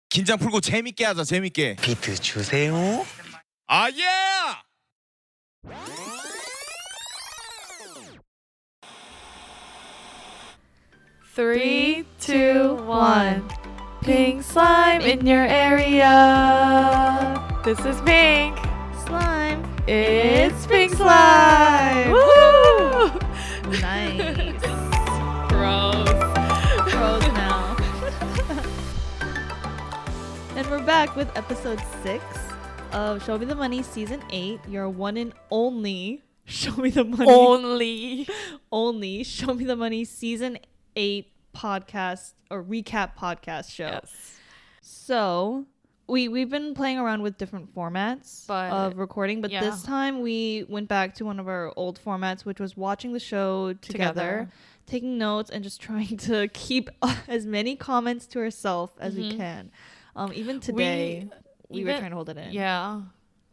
긴장 풀고 재밌게 하자. 재밌게. 비트 주세요. 아 예! 3, 2, 1. Pink slime in your area. This is pink slime. It's pink slime. Woo! Nice. Gross. Pros now. And we're back with episode 6 of Show Me the Money season 8. Your one and only Show Me the Money. Only Show Me the Money season 8 podcast or recap podcast show. Yes. So we've been playing around with different formats of recording, but this time we went back to one of our old formats, which was watching the show together, taking notes, and just trying to keep as many comments to ourselves as we can. Even today, we were trying to hold it in. Yeah.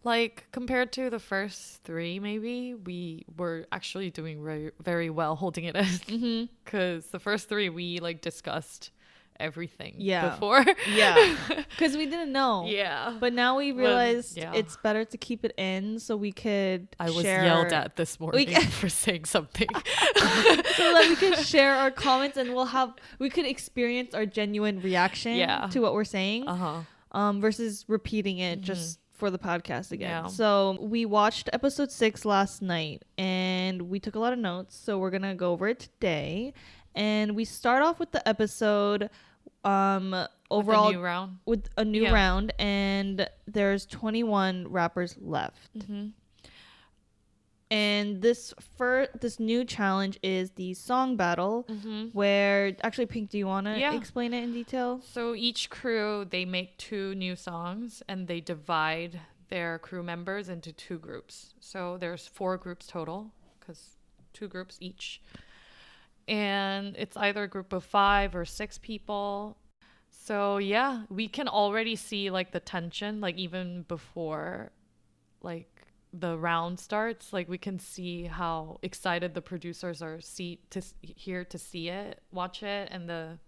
Like, compared to the first 3, maybe, we were actually doing very, very well holding it in. Because the first 3, we, like, discussed everything before. Yeah. Because we didn't know. Yeah. But now we realized it's better to keep it in so we could I was yelled at this morning for saying something. So that we could share our comments and we could experience our genuine reaction to what we're saying. Versus repeating it just for the podcast again. So we watched episode 6 last night and we took a lot of notes, so we're gonna go over it today. And we start off with the episode overall with a new round, and there's 21 rappers left. And this new challenge is the song battle, where actually, Pink, do you want to explain it in detail? So each crew, they make 2 new songs and they divide their crew members into 2 groups. So there's 4 groups total, because 2 groups each. And it's either a group of 5 or 6 people. So yeah, we can already see like the tension, like even before like the round starts. Like we can see how excited the producers are here to see it, watch it, and the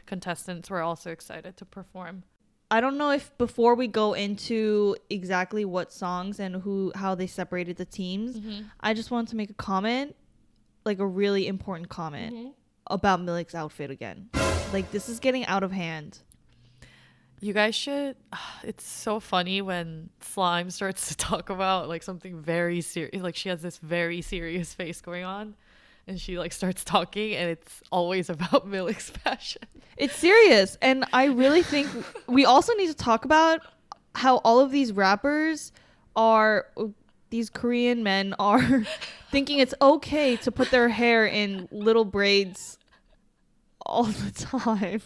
contestants were also excited to perform. I don't know if before we go into exactly what songs and how they separated the teams, I just wanted to make a comment, like a really important comment about Millic's outfit again. Like, this is getting out of hand. You guys should. It's so funny when Slime starts to talk about like something very serious. Like she has this very serious face going on, and she like starts talking, and it's always about Millic's fashion. It's serious, and I really think we also need to talk about how all of these rappers these Korean men are thinking it's okay to put their hair in little braids all the time.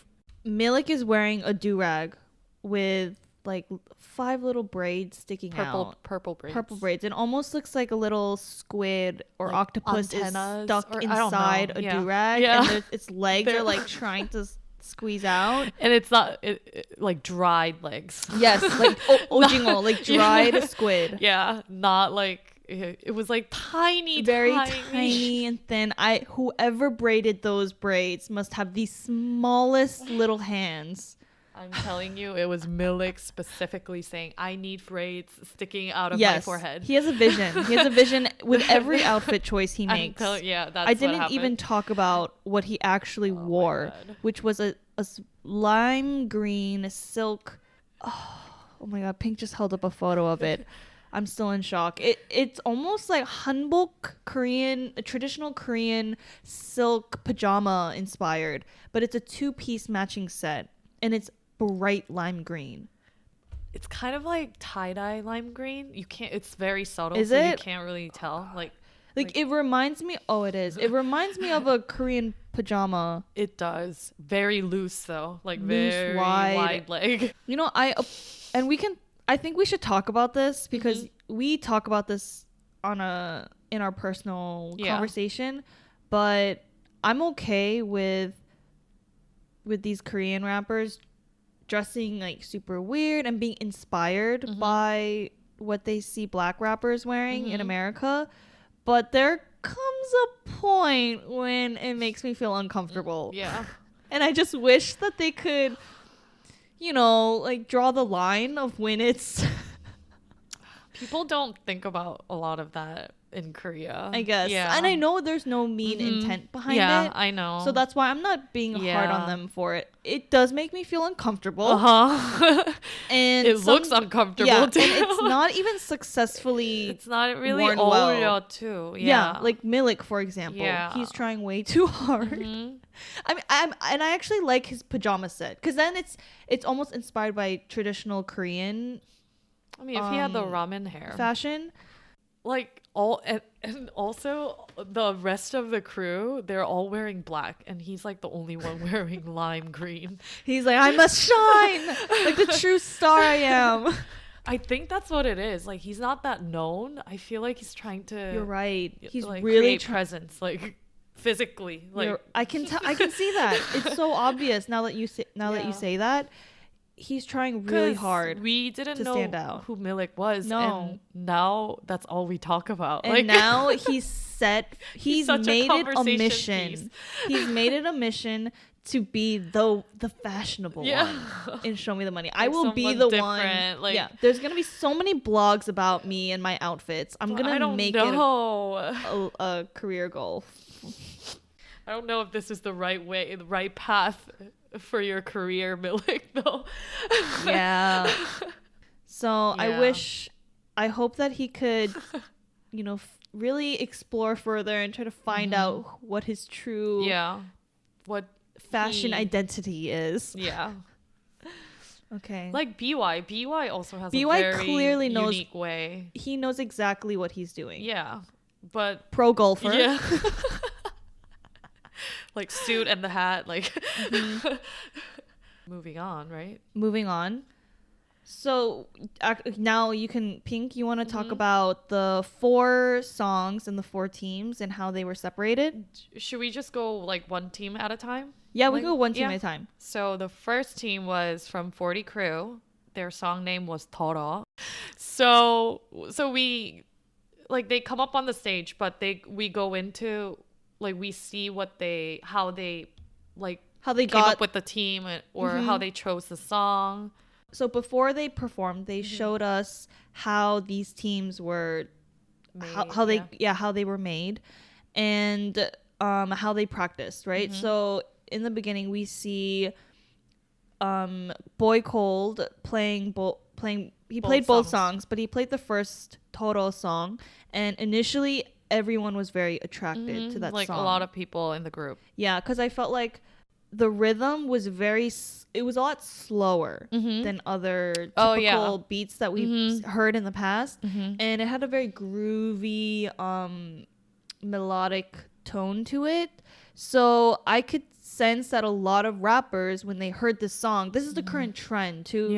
Millic is wearing a do-rag with like 5 little braids sticking out. Purple braids. Purple braids. It almost looks like a little squid or like octopus is stuck inside a do-rag. Yeah. And its legs are like trying to squeeze out. And it's not like dried legs. Yes, like ojingo, like dried squid. Yeah, not like it was like very tiny and thin. Whoever braided those braids must have the smallest little hands. I'm telling you, it was Millic specifically saying, I need braids sticking out of my forehead. He has a vision. He has a vision with every outfit choice he makes. I didn't even talk about what he actually wore, which was a lime green silk. Oh my God, Pink just held up a photo of it. I'm still in shock. It's almost like hanbok a traditional Korean silk pajama inspired, but it's a 2-piece matching set, and it's bright lime green. It's kind of like tie-dye lime green. It's very subtle. Is it? You can't really tell. Like it reminds me. Oh, it is. It reminds me of a Korean pajama. It does. Very loose though. Like loose, very wide leg. You know, I think we should talk about this because we talk about this in our personal conversation, but I'm okay with these Korean rappers dressing like super weird and being inspired by what they see black rappers wearing in America. But there comes a point when it makes me feel uncomfortable. Yeah. And I just wish that they could, like draw the line of when it's People don't think about a lot of that in Korea, I guess. Yeah. And I know there's no mean intent behind Yeah, it. I know. So that's why I'm not being hard on them for it. It does make me feel uncomfortable. And it looks uncomfortable too. And it's not even successfully it's not really worn 어울려 well. too. Yeah, like Millic, for example. Yeah. He's trying way too hard. I mean, I actually like his pajama set because then it's almost inspired by traditional Korean. I mean, if he had the ramen hair fashion, like and also the rest of the crew, they're all wearing black, and he's like the only one wearing lime green. He's like, I must shine like the true star I am. I think that's what it is. Like, he's not that known. I feel like he's trying to. You're right. He's like, really create presence, like physically. Like I can see that. It's so obvious now that you say that. He's trying really hard. We didn't know stand out. who Millic was. No. And now that's all we talk about. And like, now he's made it a mission. Piece. He's made it a mission to be the fashionable one in Show Me the Money. I will be the one. Like, yeah, there's gonna be so many blogs about me and my outfits. I'm gonna make it a career goal. I don't know if this is the right path for your career, Millic, though. Yeah. So I hope that he could, really explore further and try to find out what his true what fashion identity is. Yeah. Okay. Like BY also has BY a very clearly unique way. He knows exactly what he's doing. Yeah. But pro golfer. Yeah. Like suit and the hat, like moving on, right? Moving on. So now you want to talk about the 4 songs and the 4 teams and how they were separated? Should we just go like one team at a time? Yeah, we go one team at a time. So the first team was from 40 Crew. Their song name was Toro. So we they come up on the stage, but we go into like we see how they came up with the team or how they chose the song. So before they performed, they showed us how these teams were made, how they were made and how they practiced, right? So in the beginning we see Boy Cold played both songs, but he played the first Toro song, and initially everyone was very attracted to that song. Like a lot of people in the group. Yeah, because I felt like the rhythm was it was a lot slower than other typical beats that we've heard in the past. And it had a very groovy, melodic tone to it. So I could sense that a lot of rappers, when they heard this song, this is the current trend too.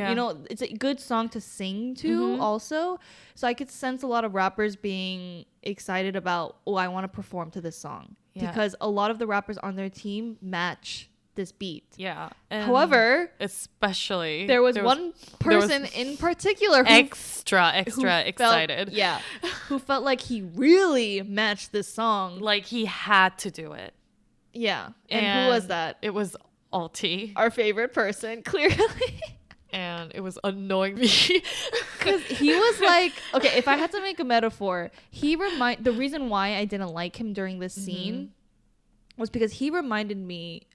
It's a good song to sing to also. So I could sense a lot of rappers being excited about, I want to perform to this song. Because a lot of the rappers on their team match this beat. Yeah. However, especially there was one person in particular who extra excited. Who felt like he really matched this song. Like he had to do it. Yeah. And who was that? It was Alti. Our favorite person, clearly. And it was annoying me. Because he was like, okay, if I had to make a metaphor, the reason why I didn't like him during this scene was because he reminded me,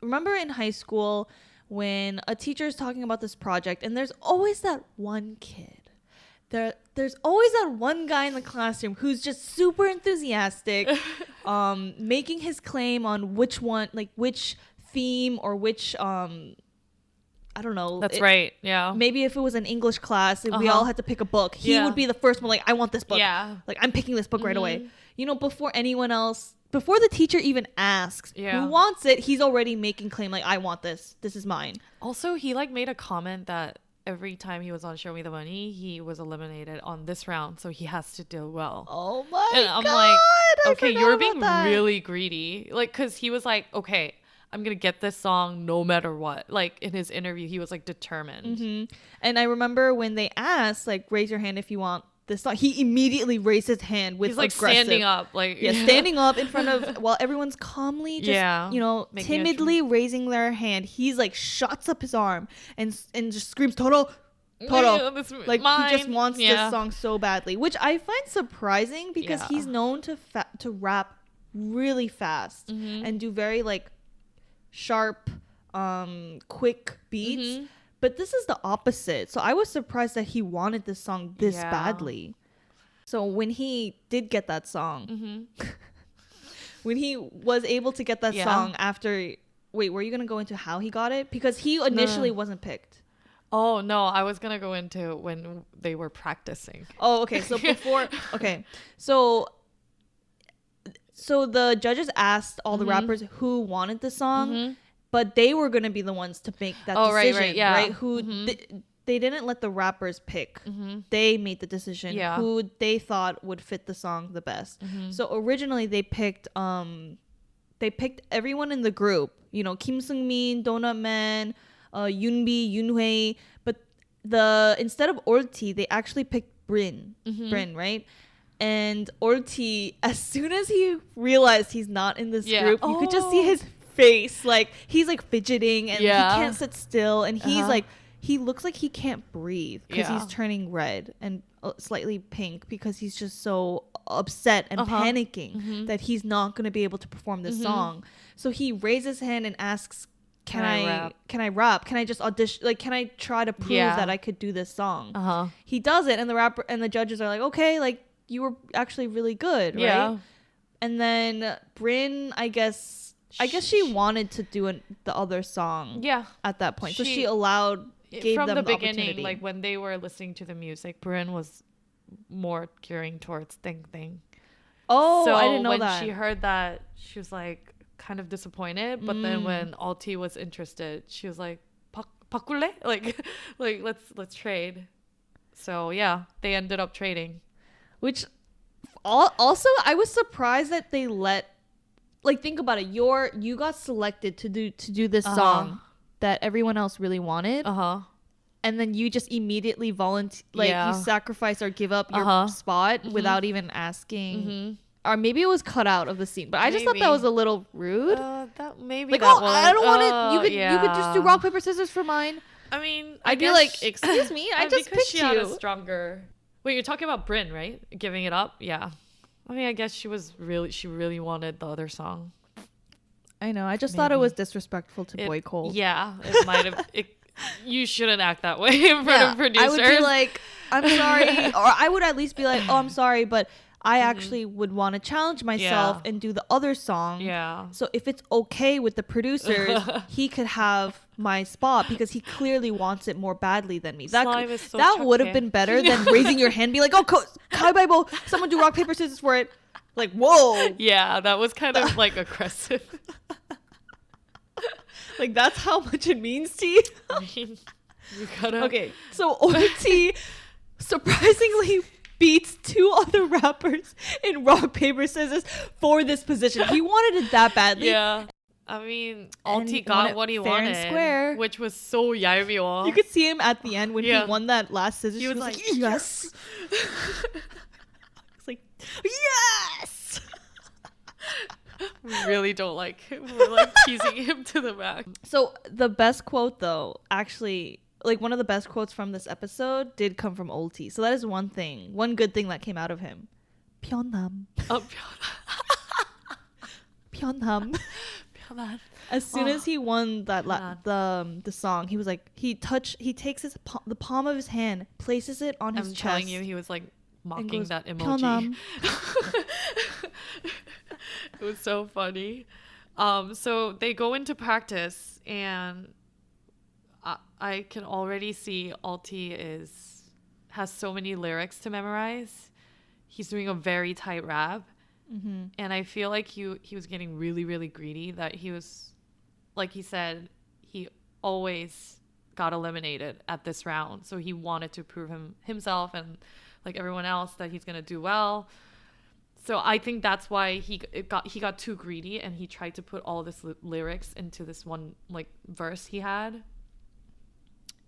remember in high school when a teacher is talking about this project and there's always that one kid. There's always that one guy in the classroom who's just super enthusiastic, making his claim on which theme or which I don't know. That's right. Yeah. Maybe if it was an English class, if we all had to pick a book, he would be the first one. Like, I want this book. Yeah. Like, I'm picking this book right away. Before anyone else, before the teacher even asks who wants it, he's already making claim like, I want this. This is mine. Also, he made a comment that every time he was on Show Me the Money, he was eliminated on this round, so he has to do well. Oh my God. And I'm like, okay, you're being really greedy. Like, because he was like, okay, I'm going to get this song no matter what. Like, in his interview, he was, determined. And I remember when they asked, raise your hand if you want this song. He immediately raised his hand with He's like aggressive, standing up, like standing up in front of while everyone's calmly just making timidly raising their hand. He's like shuts up his arm and just screams Toro. Like mine. He just wants this song so badly, which I find surprising because he's known to rap really fast and do very like sharp, quick beats. But this is the opposite. So I was surprised that he wanted this song this badly. So when he did get that song, when he was able to get that song after, wait, were you gonna go into how he got it? Because he initially wasn't picked. Oh no, I was gonna go into when they were practicing. Oh, okay. So before, okay, so the judges asked all the rappers who wanted the song, but they were gonna be the ones to make that decision, right? Who they didn't let the rappers pick. They made the decision who they thought would fit the song the best. So originally they picked everyone in the group. You know, Kim Seung-min, Donut Man. Yoonbi, Yoonhui, but instead of Orti, they actually picked Brin, right? And Orti, as soon as he realized he's not in this group, you could just see his face, like he's like fidgeting and he can't sit still, and he's like he looks like he can't breathe because he's turning red and slightly pink because he's just so upset and panicking that he's not going to be able to perform this song. So he raises his hand and asks, Can I rap? Can I just audition? Like, can I try to prove that I could do this song? He does it, and the rapper and the judges are like, okay, like you were actually really good, right? And then Bryn, I guess she wanted to do the other song. At that point, so she gave from them the the beginning, like when they were listening to the music, Bryn was more gearing towards Thing Thing. Oh, so I didn't know when that. she heard that, she was like kind of disappointed, but then when Alti was interested, she was like 바꿀래? like let's trade. So yeah, they ended up trading, which also I was surprised that they let, like, think about it, you got selected to do this song that everyone else really wanted, and then you just immediately you sacrifice or give up your spot without even asking. Or maybe it was cut out of the scene, but I just thought that was a little rude. That maybe like, that I don't want it. You could just do rock paper scissors for mine. I mean, I'd be like, excuse me, I just picked she you. had a stronger. Wait, you're talking about Bryn, right? Giving it up, yeah. I mean, I guess she really wanted the other song. I know. I just thought it was disrespectful to Boy Cole. Yeah, it might have. You shouldn't act that way in front of producers. I would be like, I'm sorry, or I would at least be like, oh, I'm sorry, but I actually would want to challenge myself and do the other song. Yeah. So if it's okay with the producers, he could have my spot because he clearly wants it more badly than me. That would have been better than raising your hand and be like, oh, 가위바위보, someone do rock, paper, scissors for it. Like, whoa. Yeah, that was kind of like aggressive. Like, that's how much it means to you? I mean, you gotta... Okay, so Orti surprisingly beats two other rappers in rock, paper, scissors for this position. He wanted it that badly. Yeah. I mean, Alti got what he wanted, square. which was so 얄미워. You could see him at the end when he won that last scissors. He was like, yes. It's like, yes. We really don't like him. We're like teasing him to the max. So the best quote, though, actually, like one of the best quotes from this episode did come from Olti. So that is one good thing that came out of him. 편함. Oh, 편함. 편함. As soon as he won that the song, he was like, he takes the palm of his hand, places it on his chest. I'm telling you, he was like mocking goes, that emoji. 편함. It was so funny. So they go into practice, and I can already see Alti has so many lyrics to memorize. He's doing a very tight rap, and I feel like he was getting really, really greedy. That he was, like he said, he always got eliminated at this round, so he wanted to prove himself and like everyone else that he's gonna do well. So I think that's why he got too greedy, and he tried to put all this lyrics into this one like verse he had.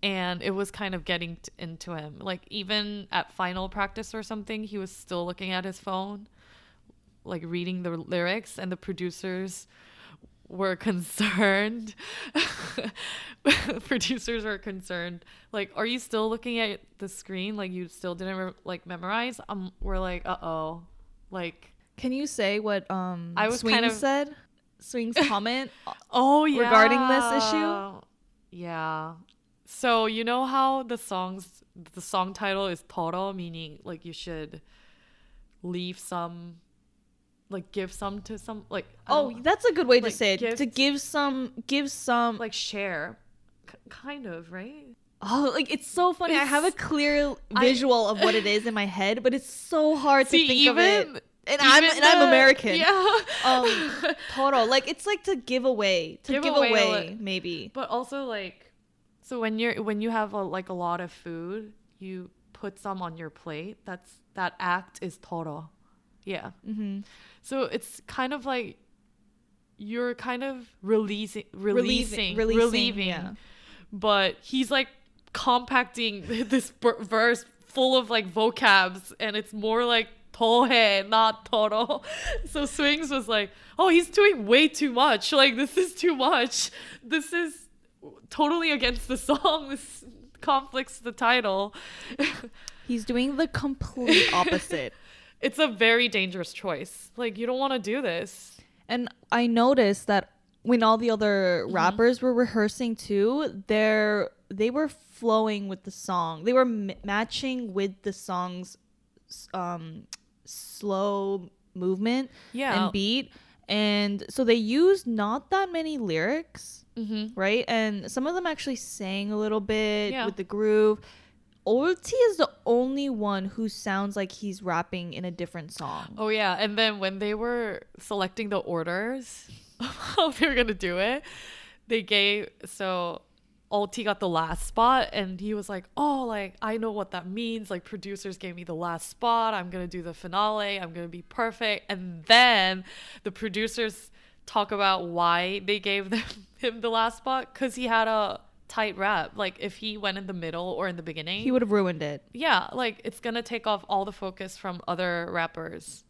and it was kind of getting into him. Like even at final practice or something, he was still looking at his phone, like reading the lyrics, and the producers were concerned. Producers were concerned. Like, are you still looking at the screen? Like, you still didn't memorize? We're like, uh-oh. Like, can you say what I was Swings kind of said? Swings comment oh yeah, regarding this issue? Yeah. So you know how the song title is Toro, meaning like you should leave some, like give some to some, like that's a good way to like say it. To give some like share, kind of, right? Oh, like it's so funny. I have a clear visual of what it is in my head, but it's so hard to think of it. And I'm American. Yeah. Toro, like it's like to give away, maybe. But also like, so when you have a lot of food, you put some on your plate. That act is Toro. Yeah. Mm-hmm. So it's kind of like you're kind of relieving. Yeah. But he's like compacting this verse full of like vocabs, and it's more like Tohe, not Toro. So Swings was like, oh, he's doing way too much. Like, this is too much. This is totally against the song. This conflicts the title. He's doing the complete opposite. It's a very dangerous choice. Like, you don't want to do this. And I noticed that when all the other rappers were rehearsing too, they were flowing with the song. They were matching with the song's slow movement and beat. And so they used not that many lyrics, right? And some of them actually sang a little bit with the groove. Ulti is the only one who sounds like he's rapping in a different song. Oh, yeah. And then when they were selecting the orders of how they were going to do it, so Ulti got the last spot, and he was like, oh, like, I know what that means. Like, producers gave me the last spot. I'm going to do the finale. I'm going to be perfect. And then the producers talk about why they gave him the last spot, because he had a tight rap. Like, if he went in the middle or in the beginning, he would have ruined it. Yeah, like it's gonna take off all the focus from other rappers.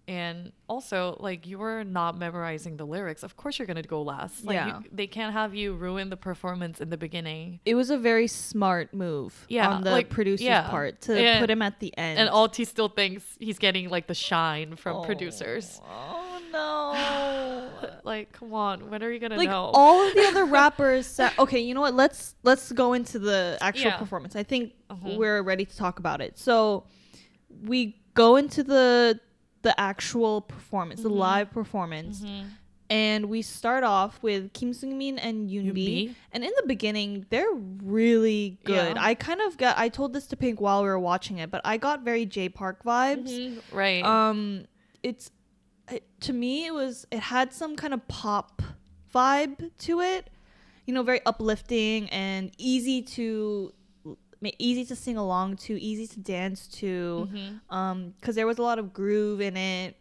And also, like, you were not memorizing the lyrics. Of course you're gonna go last. Like, they can't have you ruin the performance in the beginning. It was a very smart move on the producer's part to put him at the end. And Alti still thinks he's getting like the shine from producers. Oh no. Like, come on, when are you gonna know? All of the other rappers said, okay, you know what, let's go into the actual performance. I think we're ready to talk about it. So we go into the actual performance, the live performance, and we start off with Kim Seungmin and Yoonbi. And in the beginning, they're really good. I told this to Pink while we were watching it, but I got very J Park vibes. Right. To me, it had some kind of pop vibe to it, you know, very uplifting and easy to sing along to, easy to dance to, because there was a lot of groove in it.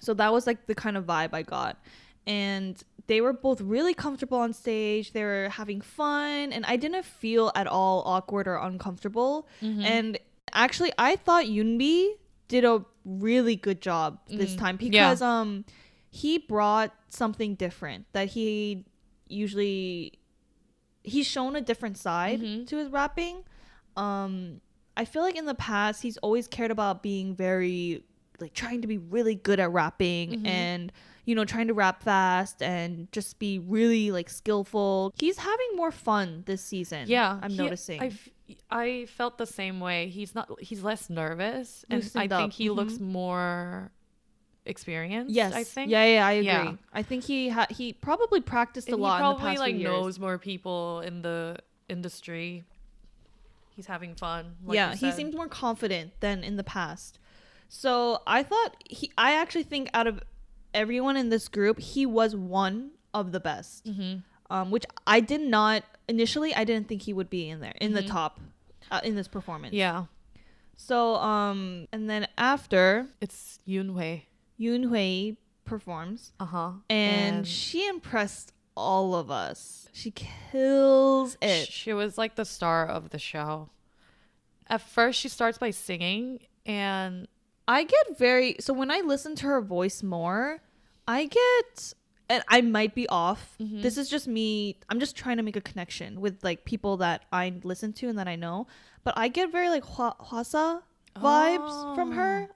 So that was like the kind of vibe I got. And they were both really comfortable on stage. They were having fun, and I didn't feel at all awkward or uncomfortable. And actually, I thought Yoonbi did a really good job this time, because he brought something different that he's shown a different side to his rapping. I feel like in the past he's always cared about being very, like, trying to be really good at rapping and, you know, trying to rap fast and just be really like skillful. He's having more fun this season. I'm noticing. I felt the same way. He's less nervous, and I think he looks more experienced. Yes, I think. Yeah, I agree. Yeah. I think he probably practiced a lot in the past few years. He probably knows more people in the industry. He's having fun. He seems more confident than in the past. So I actually think out of everyone in this group, he was one of the best. Which I didn't think he would be in there in the top in this performance. Yeah. So and then after, it's Yoonhui. Yoonhui performs. And she impressed all of us. She kills it. She was like the star of the show. At first, she starts by singing, and I get so when I listen to her voice more, and I might be off. This is just me. I'm just trying to make a connection with like people that I listen to and that I know. But I get very like Hwasa vibes from her.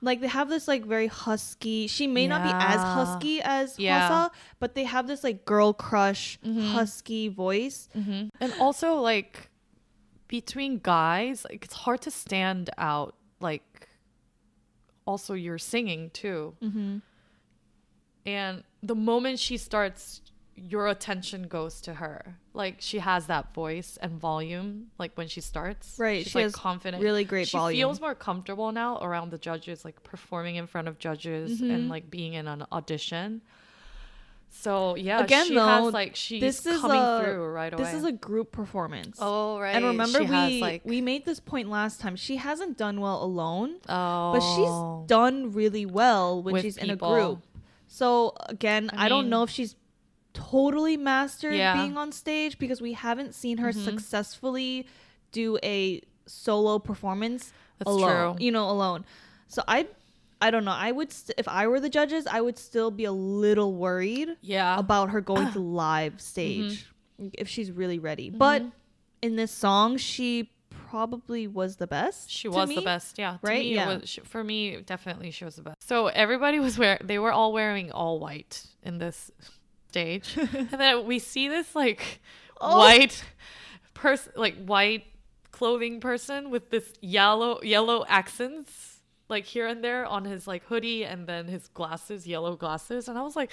Like they have this like very husky. She may not be as husky as Hwasa, but they have this like girl crush husky voice. And also like between guys, like it's hard to stand out. Like also you're singing too. And the moment she starts, your attention goes to her. Like she has that voice and volume. Like when she starts, right? She's she like has confident, really great volume. She feels more comfortable now around the judges, like performing in front of judges and like being in an audition. So yeah, again, she though, has like she's coming through right away. This is a group performance. Oh right, and remember she we made this point last time. She hasn't done well alone, but but she's done really well when she's in a group. So again, I don't know if she's totally mastered being on stage because we haven't seen her successfully do a solo performance alone. True. Alone. So I don't know. I would if I were the judges, I would still be a little worried about her going to live stage if she's really ready. But in this song, she probably was the best. She was the best, yeah. Right? To me, it was, for me, definitely she was the best. So everybody was they were all wearing all white in this stage. And then we see this like white person, like white clothing person with this yellow accents like here and there on his like hoodie and then his glasses, yellow glasses. And I was like,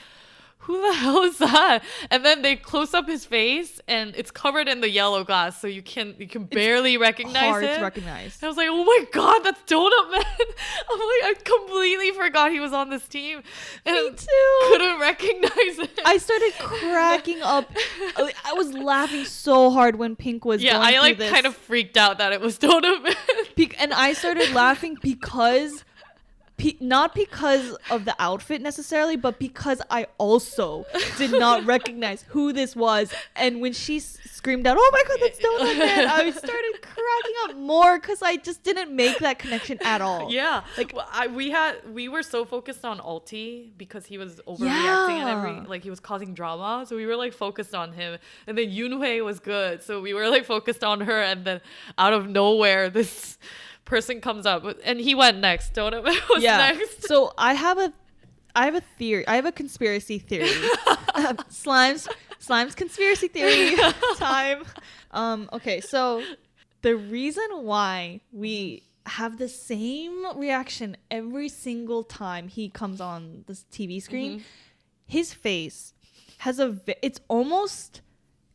who the hell is that? And then they close up his face and it's covered in the yellow glass, so you can barely recognize hard it. To recognize. And I was like, oh my god, that's Donut Man. I'm like, I completely forgot he was on this team. And Me too. Couldn't recognize it. I started cracking up. I was laughing so hard when Pink was going I like through this. kind of freaked out that it was Donut Man. And I started laughing because not because of the outfit necessarily, but because I also did not recognize who this was. And when she screamed out, "Oh my god, that's Donut Man!" I started cracking up more because I just didn't make that connection at all. Yeah, like we were so focused on Ulti because he was overreacting and he was causing drama, so we were like focused on him. And then Yoonhwae was good, so we were like focused on her. And then out of nowhere, this person comes up and he went next. Donut Man was next. So I have a theory. I have a conspiracy theory. Slime's conspiracy theory time. Okay, so the reason why we have the same reaction every single time he comes on this TV screen, his face has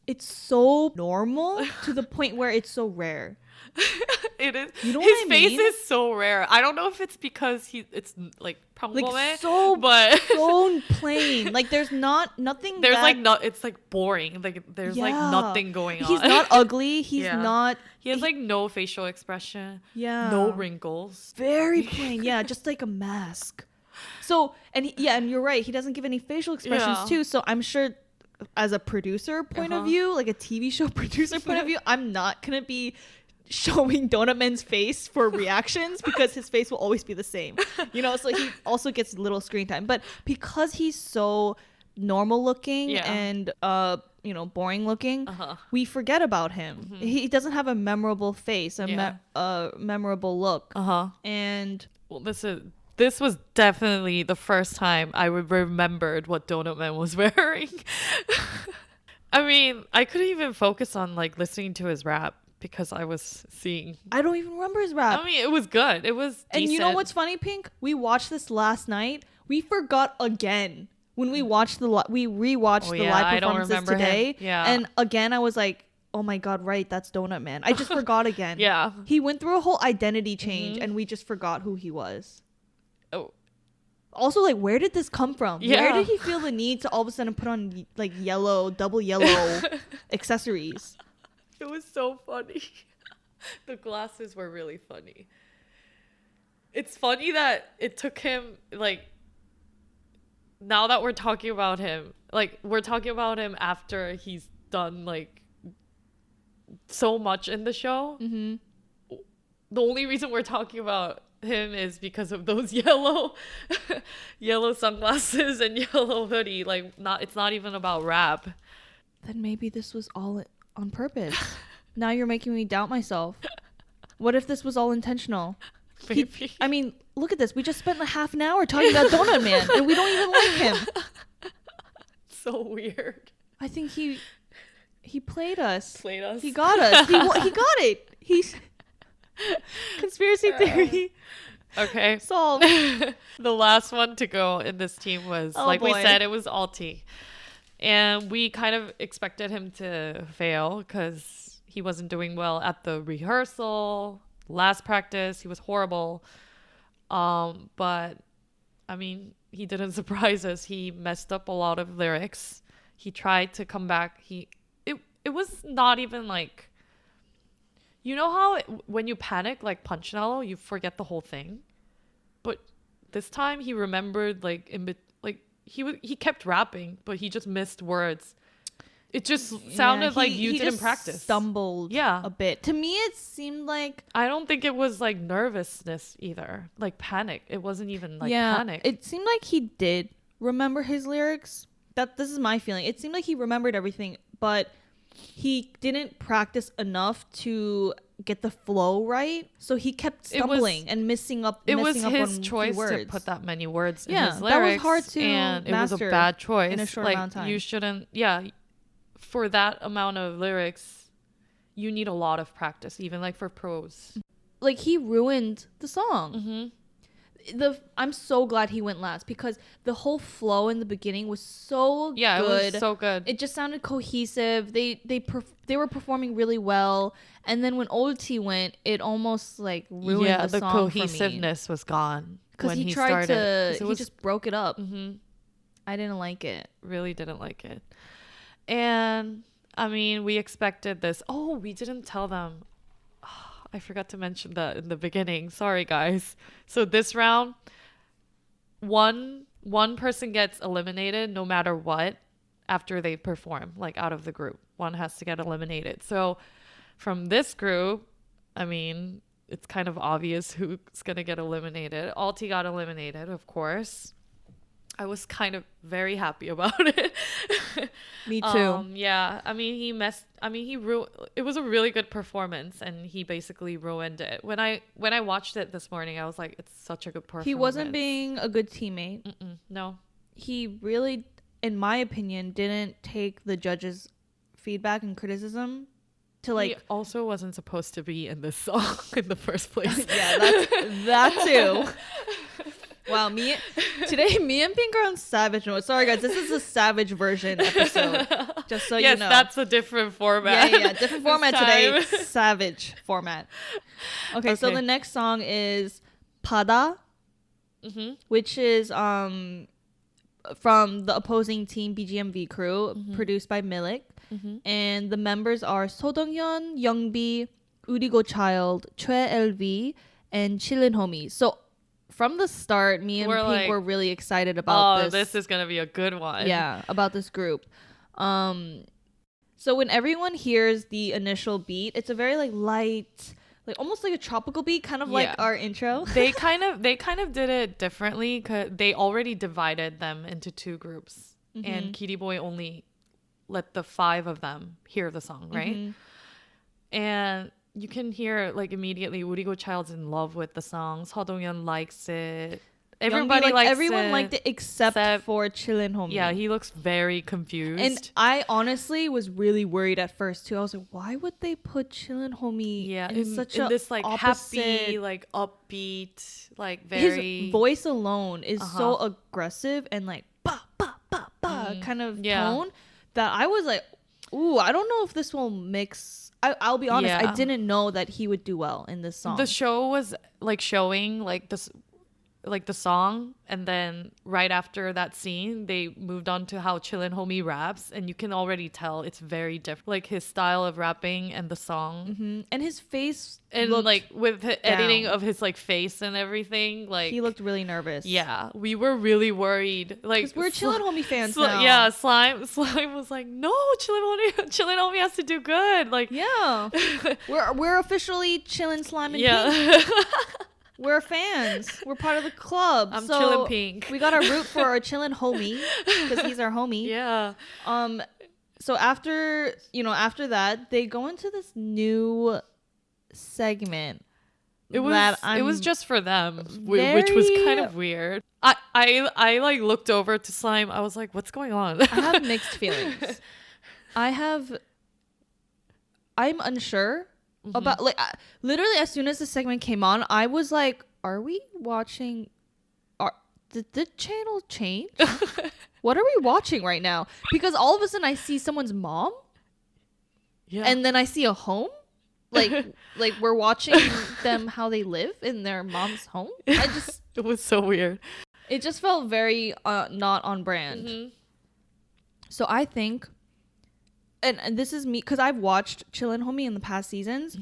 it's so normal to the point where it's so rare. It is. You know his what I face mean? is so rare. I don't know if it's because it's like Like so plain. Like there's nothing. There's it's like boring. Like there's like nothing going on. He's not ugly. He's not. He has like no facial expression. Yeah. No wrinkles. Very plain. Yeah, just like a mask. So and you're right. He doesn't give any facial expressions too. So I'm sure, as a producer point of view, like a TV show producer point of view, I'm not gonna be showing Donut Man's face for reactions because his face will always be the same, so he also gets little screen time. But because he's so normal looking and boring looking, we forget about him. He doesn't have a memorable face, a memorable look. And well, this was definitely the first time I remembered what Donut Man was wearing. I mean, I couldn't even focus on like listening to his rap because I was seeing. I don't even remember his rap. I mean, it was good. It was decent. And you know what's funny, Pink? We watched this last night. We forgot again when we watched we rewatched the live performances today. Him. Yeah. And again, I was like, oh my god, right, that's Donut Man. I just forgot again. Yeah. He went through a whole identity change, and we just forgot who he was. Oh. Also, like, where did this come from? Yeah. Where did he feel the need to all of a sudden put on like double yellow accessories? It was so funny. The glasses were really funny. It's funny that it took him, like, now that we're talking about him, like we're talking about him after he's done like so much in the show. Mm-hmm. The only reason we're talking about him is because of those yellow sunglasses and yellow hoodie. Like it's not even about rap. Then maybe this was all on purpose. Now you're making me doubt myself. What if this was all intentional? Maybe. I mean, look at this. We just spent like half an hour talking about Donut Man, and we don't even like him. So weird. I think he played us. Played us. He got us. He got it. He's conspiracy theory. Okay. Solved. The last one to go in this team was, we said, it was Alti. And we kind of expected him to fail because he wasn't doing well at the rehearsal, last practice. He was horrible. But, I mean, he didn't surprise us. He messed up a lot of lyrics. He tried to come back. It was not even like... You know how when you panic, like Punchinello, you forget the whole thing? But this time he remembered, he kept rapping, but he just missed words. It just sounded like you didn't practice. Stumbled a bit. To me, it seemed like... I don't think it was like nervousness either. Like panic. It wasn't even like panic. It seemed like he did remember his lyrics. This is my feeling. It seemed like he remembered everything, but... he didn't practice enough to get the flow right, so he kept stumbling and messing up. It was his on choice words. to put that many words in his lyrics. That was hard to and master. It was a bad choice. In a short amount of time. You shouldn't. Yeah, for that amount of lyrics, you need a lot of practice, even like for pros. Like he ruined the song. Mm-hmm. I'm so glad he went last because the whole flow in the beginning was so good. It was so good. It just sounded cohesive. They were performing really well, and then when Olti went, it almost like ruined the song cohesiveness was gone because he tried to. He just broke it up. Mm-hmm. I didn't like it. Really didn't like it. And I mean, we expected this. Oh, we didn't tell them. I forgot to mention that in the beginning. Sorry, guys. So this round, one person gets eliminated no matter what after they perform, like out of the group. One has to get eliminated. So from this group, I mean, it's kind of obvious who's going to get eliminated. Alti got eliminated, of course. I was kind of very happy about it. Me too. Yeah. I mean, it was a really good performance and he basically ruined it. When I watched it this morning, I was like, it's such a good performance. He wasn't being a good teammate. No. He really, in my opinion, didn't take the judges' feedback and criticism to like... He also wasn't supposed to be in this song in the first place. Yeah, that too. Wow, me and Pink are on savage mode. Sorry guys, this is a savage version episode. Just so you know. Yes, that's a different format. Yeah, different format today. Savage format. Okay, so the next song is Pada, which is from the opposing team BGMV crew, produced by Millic. And the members are So Dong-hyun, Youngbi, Urigo Child, Choi LV, and Chillin' Homie. So from the start, me and Pink were really excited about this. Oh, this is going to be a good one. Yeah, about this group. So when everyone hears the initial beat, it's a very like light, like almost like a tropical beat, kind of like our intro. They kind of did it differently because they already divided them into two groups. And Kitty Boy only let the 5 of them hear the song, right? And you can hear like immediately Urigo Child's in love with the song. Seo Dong-hyun likes it. Everybody likes everyone it. liked it except for Chillin' Homie. Yeah, he looks very confused. And I honestly was really worried at first too. I was like, why would they put Chillin' Homie in this like opposite, happy, like upbeat, like very... His voice alone is so aggressive and like ba ba ba ba kind of tone that I was like, ooh, I don't know if this will mix. I'll be honest, I didn't know that he would do well in this song. The show was like showing like this. like the song, and then right after that scene they moved on to how Chillin' Homie raps, and you can already tell it's very different, like his style of rapping and the song. And his face And looked like with the editing down. of his like face and everything, like he looked really nervous. yeah, we were really worried, like 'Cause we're Chillin' Homie fans now. yeah, slime was like, no, Chillin' Homie has to do good, like Yeah. we're officially chillin' slime and pink. yeah. We're fans. We're part of the club. I'm so chillin' pink. We gotta root for our chillin' homie because he's our homie. Yeah. So after that, they go into this new segment. It was just for them, which was kind of weird. I like looked over to Slime. I was like, what's going on? I have mixed feelings. I'm unsure about, like, literally as soon as the segment came on, I was like, are we watching? Did the channel change? What are we watching right now? Because all of a sudden I see someone's mom, Yeah. and then I see a home. Like we're watching them how they live in their mom's home. It was so weird. It just felt very not on brand. So I think, and this is me because I've watched Chillin' Homie in the past seasons.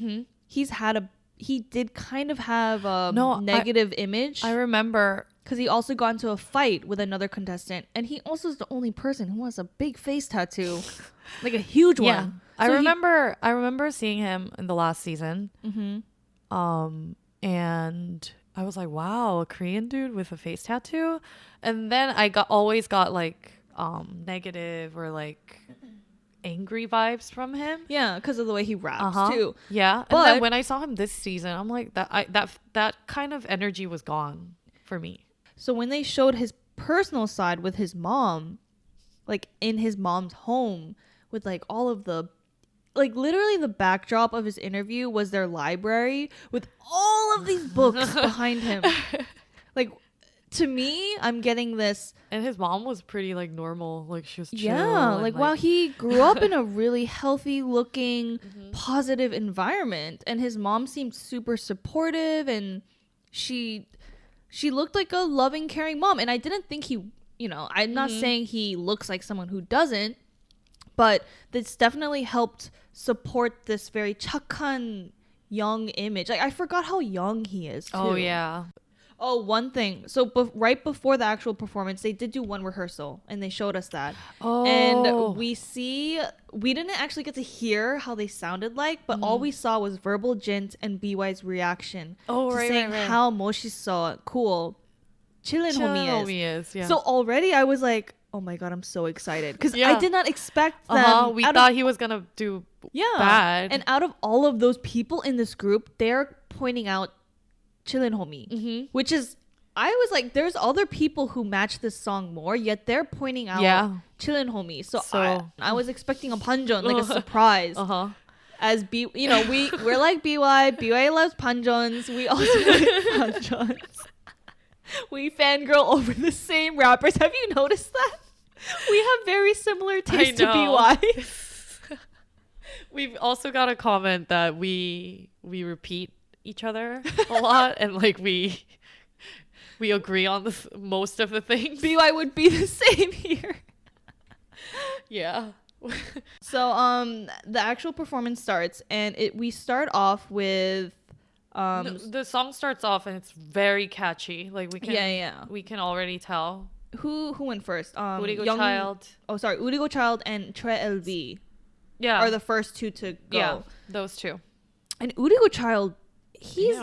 He did kind of have a negative image. I remember because he also got into a fight with another contestant, and he also is the only person who has a big face tattoo, like a huge one. Yeah. So I remember seeing him in the last season. And I was like, wow, a Korean dude with a face tattoo. And then I always got like negative or like angry vibes from him. Yeah, because of the way he raps too. Yeah. But and then when I saw him this season, I'm like, that kind of energy was gone for me. So when they showed his personal side with his mom, like in his mom's home, with like all of the, like literally the backdrop of his interview was their library with all of these books behind him. Like, to me, I'm getting this. And his mom was pretty like normal, like she was chill. Yeah, like wow, he grew up in a really healthy looking, positive environment, and his mom seemed super supportive, and she looked like a loving, caring mom. And I didn't think he, I'm not saying he looks like someone who doesn't, but this definitely helped support this very 착한 young image. Like, I forgot how young he is too. Oh yeah. Oh, one thing. So right before the actual performance, they did do one rehearsal, and they showed us that. Oh. And we didn't actually get to hear how they sounded like, but all we saw was verbal Jint and BY's reaction. Oh, to right, saying right. how 멋있어, cool, chillin' homie is. Yeah. So already I was like, oh my god, I'm so excited, because Yeah. I did not expect them. We thought he was gonna do bad. And out of all of those people in this group, they're pointing out Chillin' Homie, which is, I was like, there's other people who match this song more, yet they're pointing out Chillin' Homie. So I was expecting a panjon, like a surprise. As we're like BY loves panjons. We also like panjons. We fangirl over the same rappers. Have you noticed that? We have very similar taste to BY. We've also got a comment that we repeat each other a lot, and like we agree on most of the things. BY would be the same here. Yeah. So the actual performance starts, and we start off with the song starts off and it's very catchy. Like we can already tell. Who went first? Urigo Child. Oh, sorry, Urigo Child and Tre LV. Yeah, are the first two to go. Yeah, those two. And Urigo Child, he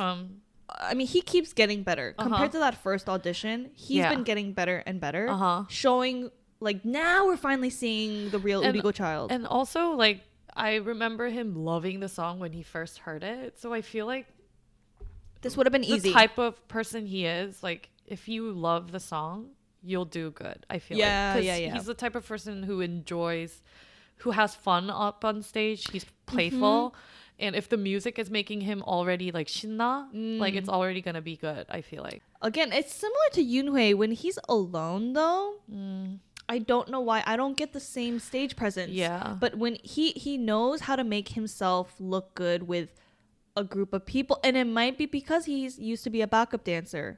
keeps getting better compared to that first audition. He's been getting better and better, showing like now we're finally seeing the real Urigo Child. And also, like, I remember him loving the song when he first heard it, so I feel like this would have been easy. The type of person he is, like, if you love the song, you'll do good. I feel like he's the type of person who has fun up on stage. He's playful. And if the music is making him already like 신나, like it's already gonna be good, I feel like. Again, it's similar to Yoonhwae. When he's alone though, I don't know why. I don't get the same stage presence. Yeah. But when he knows how to make himself look good with a group of people, and it might be because he's used to be a backup dancer.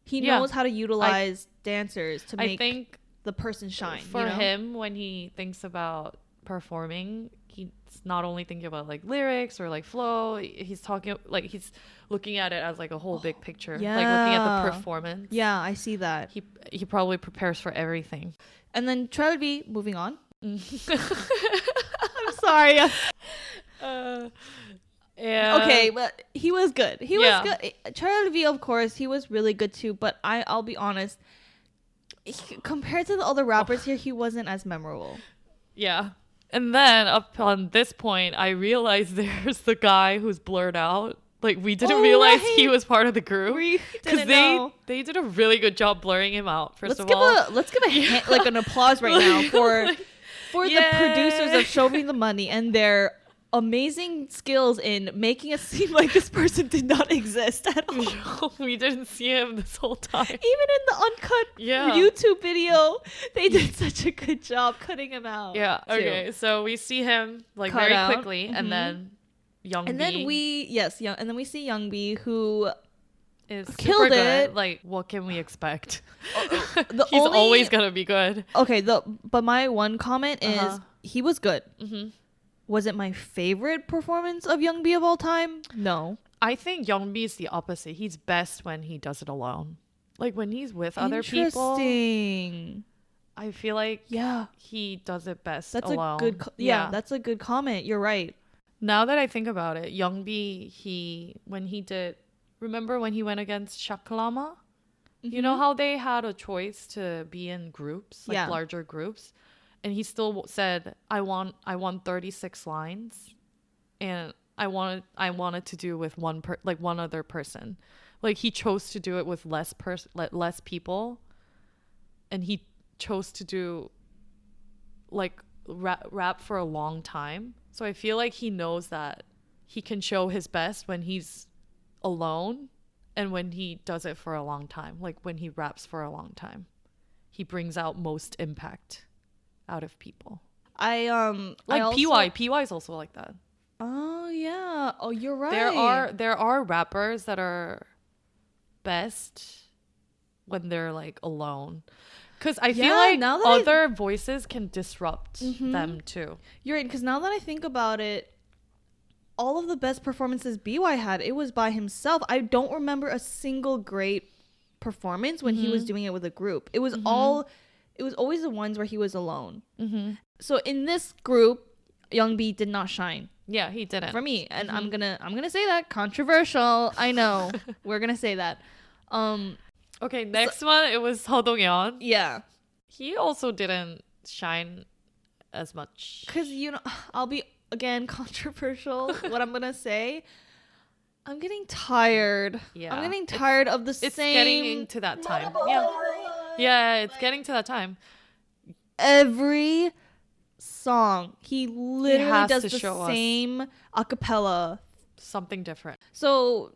He knows how to utilize dancers to I make think the person shine. for him, when he thinks about performing, he's not only thinking about like lyrics or like flow. He's talking like he's looking at it as like a whole big picture, like looking at the performance. Yeah, I see that. He probably prepares for everything. And then Trevor V, moving on. I'm sorry. Yeah. Okay, but he was good. He was good. Trevor V, of course, he was really good too. But I'll be honest. Compared to the other rappers here, he wasn't as memorable. Yeah. And then up on this point, I realized there's the guy who's blurred out. Like, we didn't realize he was part of the group. Because they did a really good job blurring him out, let's give a like an applause right now for the producers of Show Me the Money and their amazing skills in making it seem like this person did not exist at all. We didn't see him this whole time. Even in the uncut YouTube video, they did such a good job cutting him out. Yeah. Okay. So we see him like cut very out. Quickly, and then Young and B. then we see Young B, who is killed it. Good. Like, what can we expect? He's always gonna be good. Okay. But my one comment is he was good. Was it my favorite performance of Young B of all time? No. I think Young B is the opposite. He's best when he does it alone. Like, when he's with other people. Interesting. I feel like he does it best that's alone. A good that's a good comment. You're right. Now that I think about it, Young B, remember when he went against Shakalama? You know how they had a choice to be in groups, like larger groups? And he still said, I want 36 lines, and I wanted to do with one other person. Like, he chose to do it with less people, and he chose to do like rap for a long time. So I feel like he knows that he can show his best when he's alone and when he does it for a long time. Like, when he raps for a long time, he brings out most impact out of people. PY is also like that. Oh yeah. Oh, you're right. There are rappers that are best when they're like alone, because I feel like other voices can disrupt them too. You're right, because now that I think about it, all of the best performances BY had, it was by himself. I don't remember a single great performance when he was doing it with a group. It was it was always the ones where he was alone. So in this group, Young B did not shine. Yeah, he didn't. For me. And I'm gonna say that. Controversial. I know. We're gonna say that. Okay, next one, it was Seo Dong-yeon. Yeah. He also didn't shine as much. Because, I'll be, again, controversial. What I'm gonna say. I'm getting tired. Yeah. I'm getting tired of the same. It's getting into that time. Yeah. Yeah, it's getting to that time. Every song, he literally does the same acapella. Something different. So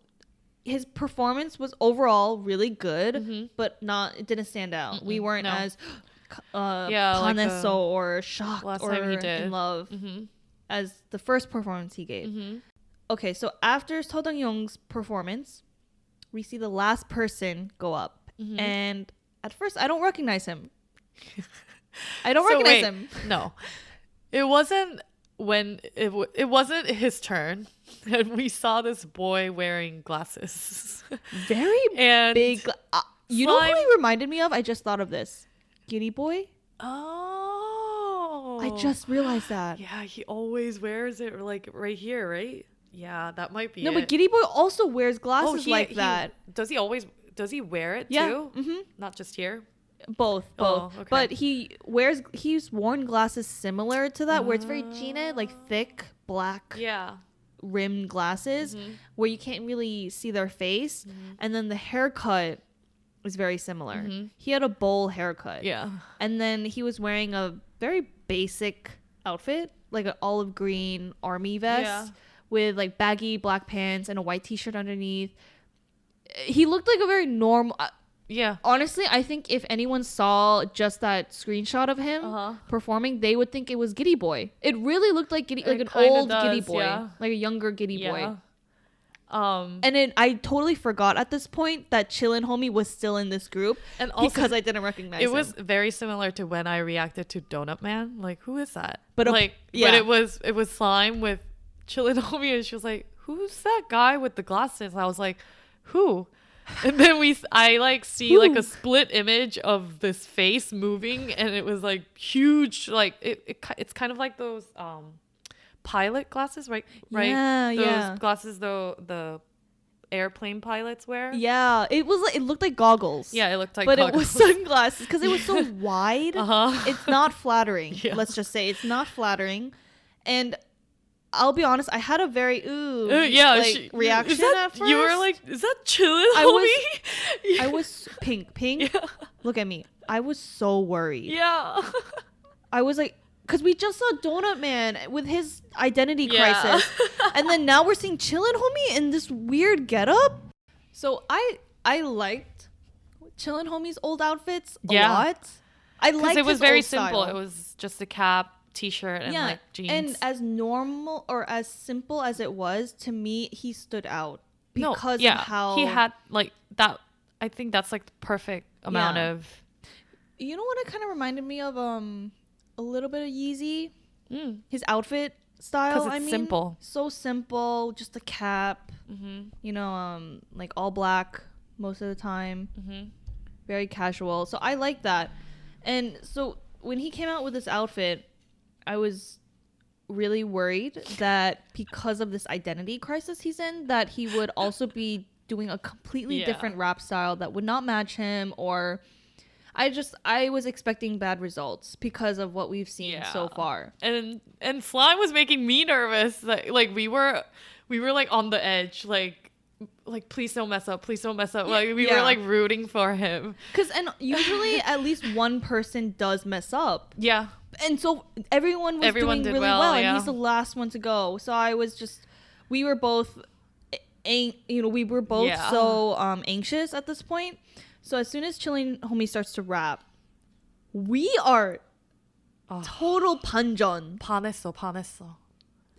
his performance was overall really good, but it didn't stand out. We weren't as paneso or shocked or in love as the first performance he gave. Okay, so after Seo Dong-yeon's performance, we see the last person go up, and at first I don't recognize him. I don't recognize him. No, it wasn't it wasn't his turn, and we saw this boy wearing glasses, very big. You know who he reminded me of? I just thought of this. Giddy Boy. Oh, I just realized that. Yeah, he always wears it like right here, right? Yeah, that might be. No, but Giddy Boy also wears glasses like that. Does he wear it too? Not just here. Both. Okay. But he's worn glasses similar to that, where it's very Gina, like thick black rimmed glasses, where you can't really see their face, and then the haircut is very similar. He had a bowl haircut, and then he was wearing a very basic outfit, like an olive green army vest with like baggy black pants and a white t-shirt underneath. He looked like a very normal. Honestly, I think if anyone saw just that screenshot of him performing, they would think it was Giddy Boy. It really looked like an old Giddy Boy, like a younger Giddy Boy. And then I totally forgot at this point that Chillin' Homie was still in this group, and also, because I didn't recognize him. It was very similar to when I reacted to Donut Man. Like, who is that? But but it was Slime with Chillin' Homie, and she was like, who's that guy with the glasses? I was like, who? And then I like see like a split image of this face moving, and it was like huge. Like it's kind of like those pilot glasses, right? Yeah, those glasses though the airplane pilots wear. Yeah, it was like, it looked like goggles. Yeah, it looked like but goggles. It was sunglasses because it was so wide. It's not flattering. Yeah. Let's just say it's not flattering. And I'll be honest, I had a very reaction at first. You were like, is that Chillin' Homie? I was pink. Yeah. Look at me. I was so worried. Yeah. I was like, because we just saw Donut Man with his identity crisis. And then now we're seeing Chillin' Homie in this weird getup. So I liked Chillin' Homie's old outfits a lot. I liked it was his very old simple. style. It was just a cap, t-shirt, and like jeans. And as normal or as simple as it was, to me, he stood out because of how he had like that. I think that's like the perfect amount of. You know what it kind of reminded me of? A little bit of Yeezy. His outfit style. Because it's simple. So simple. Just a cap. You know, like all black most of the time. Very casual. So I like that. And so when he came out with this outfit, I was really worried that because of this identity crisis he's in, that he would also be doing a completely different rap style that would not match him, or I was expecting bad results because of what we've seen so far. And Slime was making me nervous. Like we were like on the edge, like please don't mess up, please don't mess up. Like we were like rooting for him. And usually at least one person does mess up. Yeah. And so everyone did really well, and he's the last one to go. So we were both so anxious at this point. So as soon as Chillin' Homie starts to rap, we are total panjon. 반했어.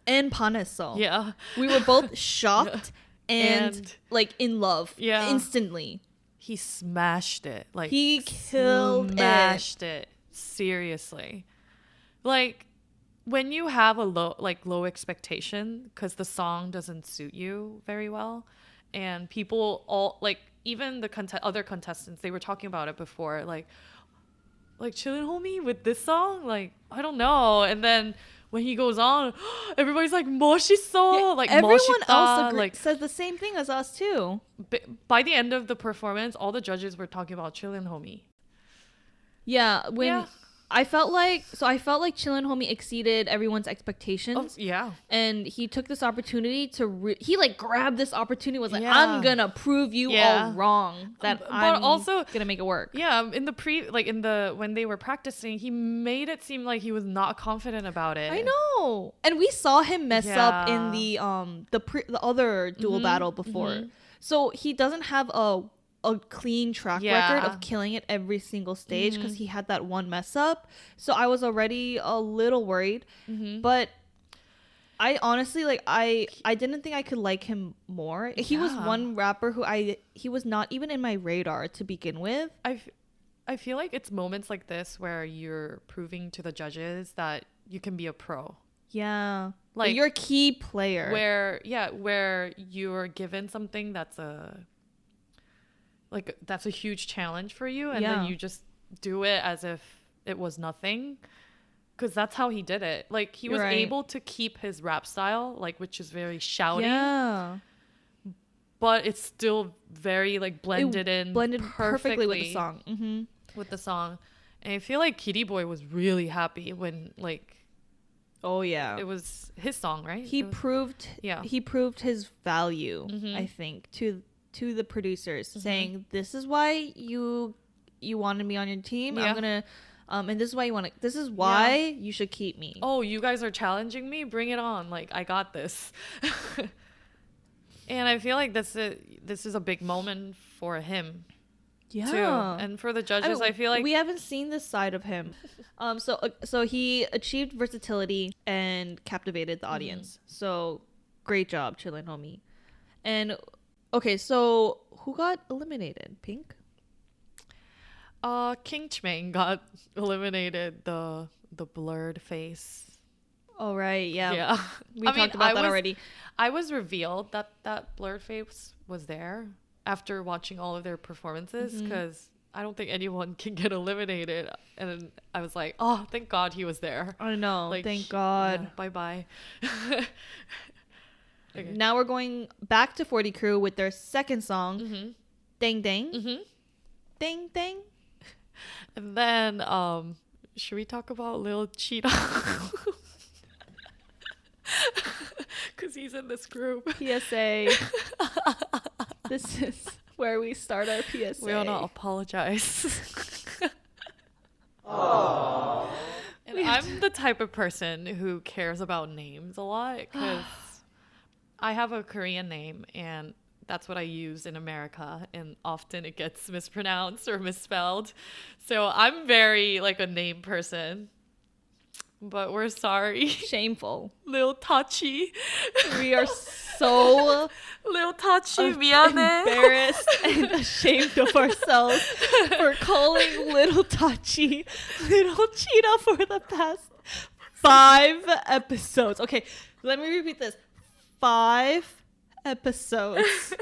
And 반했어. Yeah. We were both shocked and like in love instantly. He smashed it. Like he smashed it. Seriously. Like when you have a low expectation because the song doesn't suit you very well, and people all like, even the other contestants, they were talking about it before, like Chillin' Homie with this song, like I don't know. And then when he goes on, everybody's like 멋있어, like everyone 멋있다, else says the same thing as us too. By the end of the performance, all the judges were talking about Chillin' Homie. I felt like Chillin' Homie exceeded everyone's expectations. And he took this opportunity to he like grabbed this opportunity, was like, I'm gonna prove you all wrong, that I'm also gonna make it work. When they were practicing, he made it seem like he was not confident about it. I know. And we saw him mess up in the other duel battle before. So he doesn't have a clean track record of killing it every single stage, because he had that one mess up. So I was already a little worried, but I honestly I didn't think I could like him more. He was one rapper who he was not even in my radar to begin with. I feel like it's moments like this where you're proving to the judges that you can be a pro. Yeah, like you're a key player where you're given something that's a huge challenge for you, and then you just do it as if it was nothing, because that's how he did it. Like he was able to keep his rap style, like, which is very shouty, but it's still very like blended perfectly with the song. And I feel like Kitty Boy was really happy when like it was his song, right? He proved his value, I think, to the producers, saying, this is why you wanted me on your team. I'm gonna and this is why you should keep me. Oh, you guys are challenging me, bring it on, like I got this. And I feel like this is a big moment for him too. And for the judges, I feel like we haven't seen this side of him. So he achieved versatility and captivated the audience. So great job, Chillin' Homie. And okay, so who got eliminated? Pink? King Chmeng got eliminated. The blurred face. Oh right, yeah. Yeah. We talked about that already. I was revealed that blurred face was there after watching all of their performances because I don't think anyone can get eliminated. And then I was like, oh, thank God he was there. I know. Like, Thank God. Yeah, bye-bye. Okay. Now we're going back to 40 Crew with their second song, Dang Dang. Dang Dang. And then, should we talk about Lil Cheetah? Because he's in this group. PSA. This is where we start our PSA. We want to apologize. And I'm the type of person who cares about names a lot because I have a Korean name and that's what I use in America, and often it gets mispronounced or misspelled. So I'm very like a name person. But we're sorry. Shameful. Lil Tachi. We are so Lil Tachi, 미안해. embarrassed and ashamed of ourselves for calling Little Tachi Little Cheetah for the past 5 episodes. Okay, let me repeat this. 5 episodes.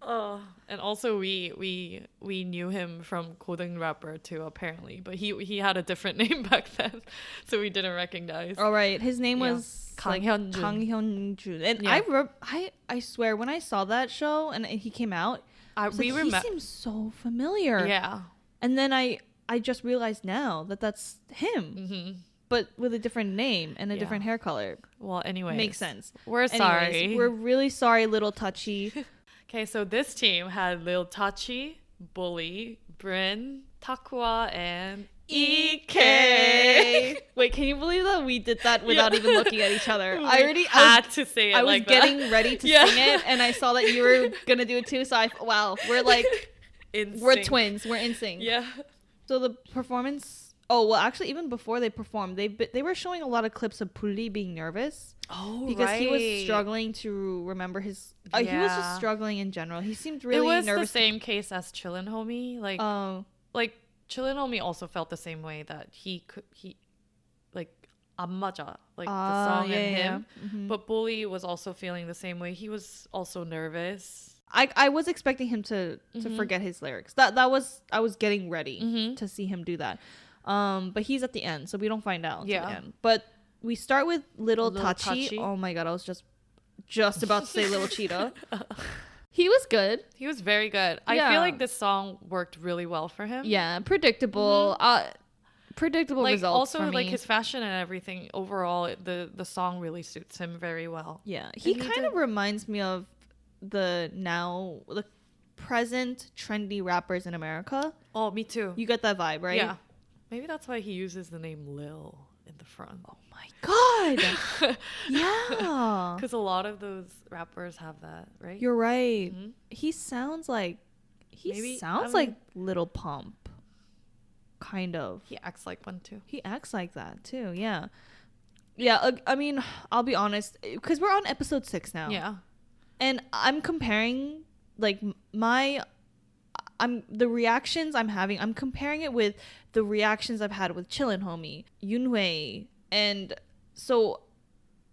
Oh, and also we knew him from Golden Rapper too, apparently, but he had a different name back then, so we didn't recognize. All right, his name Yeah. was Kang Hyunjun. Kang Hyunjun, and Yeah. I swear when I saw that show and he came out, I was like, he seems so familiar. Yeah. And then I just realized now that that's him, but with a different name and a different hair color. Well, anyway, Makes sense. We're sorry. We're really sorry, Little Touchy. Okay, so this team had Lil Tachi, Bully, Bryn, Takua, and EK. Wait, can you believe that we did that without even looking at each other? I had to say it. I was like getting that. ready to sing it, and I saw that you were gonna do it too. So wow, we're like, In we're sync. twins. We're in sync. Yeah. So the performance. Oh well, actually, even before they performed, they were showing a lot of clips of Bully being nervous. Oh, Because right. he was struggling to remember his. He was Yeah. just struggling in general. He seemed really It was nervous. the same case as Chillin' Homie. Like Chillin' Homie also felt the same way that he like 안 맞아, like the song and him. Mhm. But Bully was also feeling the same way. He was also nervous. I was expecting him to forget his lyrics. That was I was getting ready to see him do that. But he's at the end, so we don't find out until the end. But we start with Little Tachi. Oh my god, I was just about to say Little Cheetah. He was good. He was very good. I Yeah. feel like this song worked really well for him. Yeah, predictable. Predictable Like results also for me. like his fashion and everything overall, the song really suits him very well. Yeah, he And he kind of reminds me of the present trendy rappers in America. Oh, me too. You get that vibe, right? Yeah. Maybe that's why he uses the name Lil in the front. Oh my god. Yeah. Because a lot of those rappers have that, right? You're right. He sounds like Maybe- like Little Pump. Kind of. He acts like one too. He acts like that too. Yeah. Yeah, I mean, I'll be honest, cuz we're on episode 6 now. Yeah. And I'm comparing like the reactions I'm having. I'm comparing it with the reactions I've had with Chillin' Homie, Yunhui, and so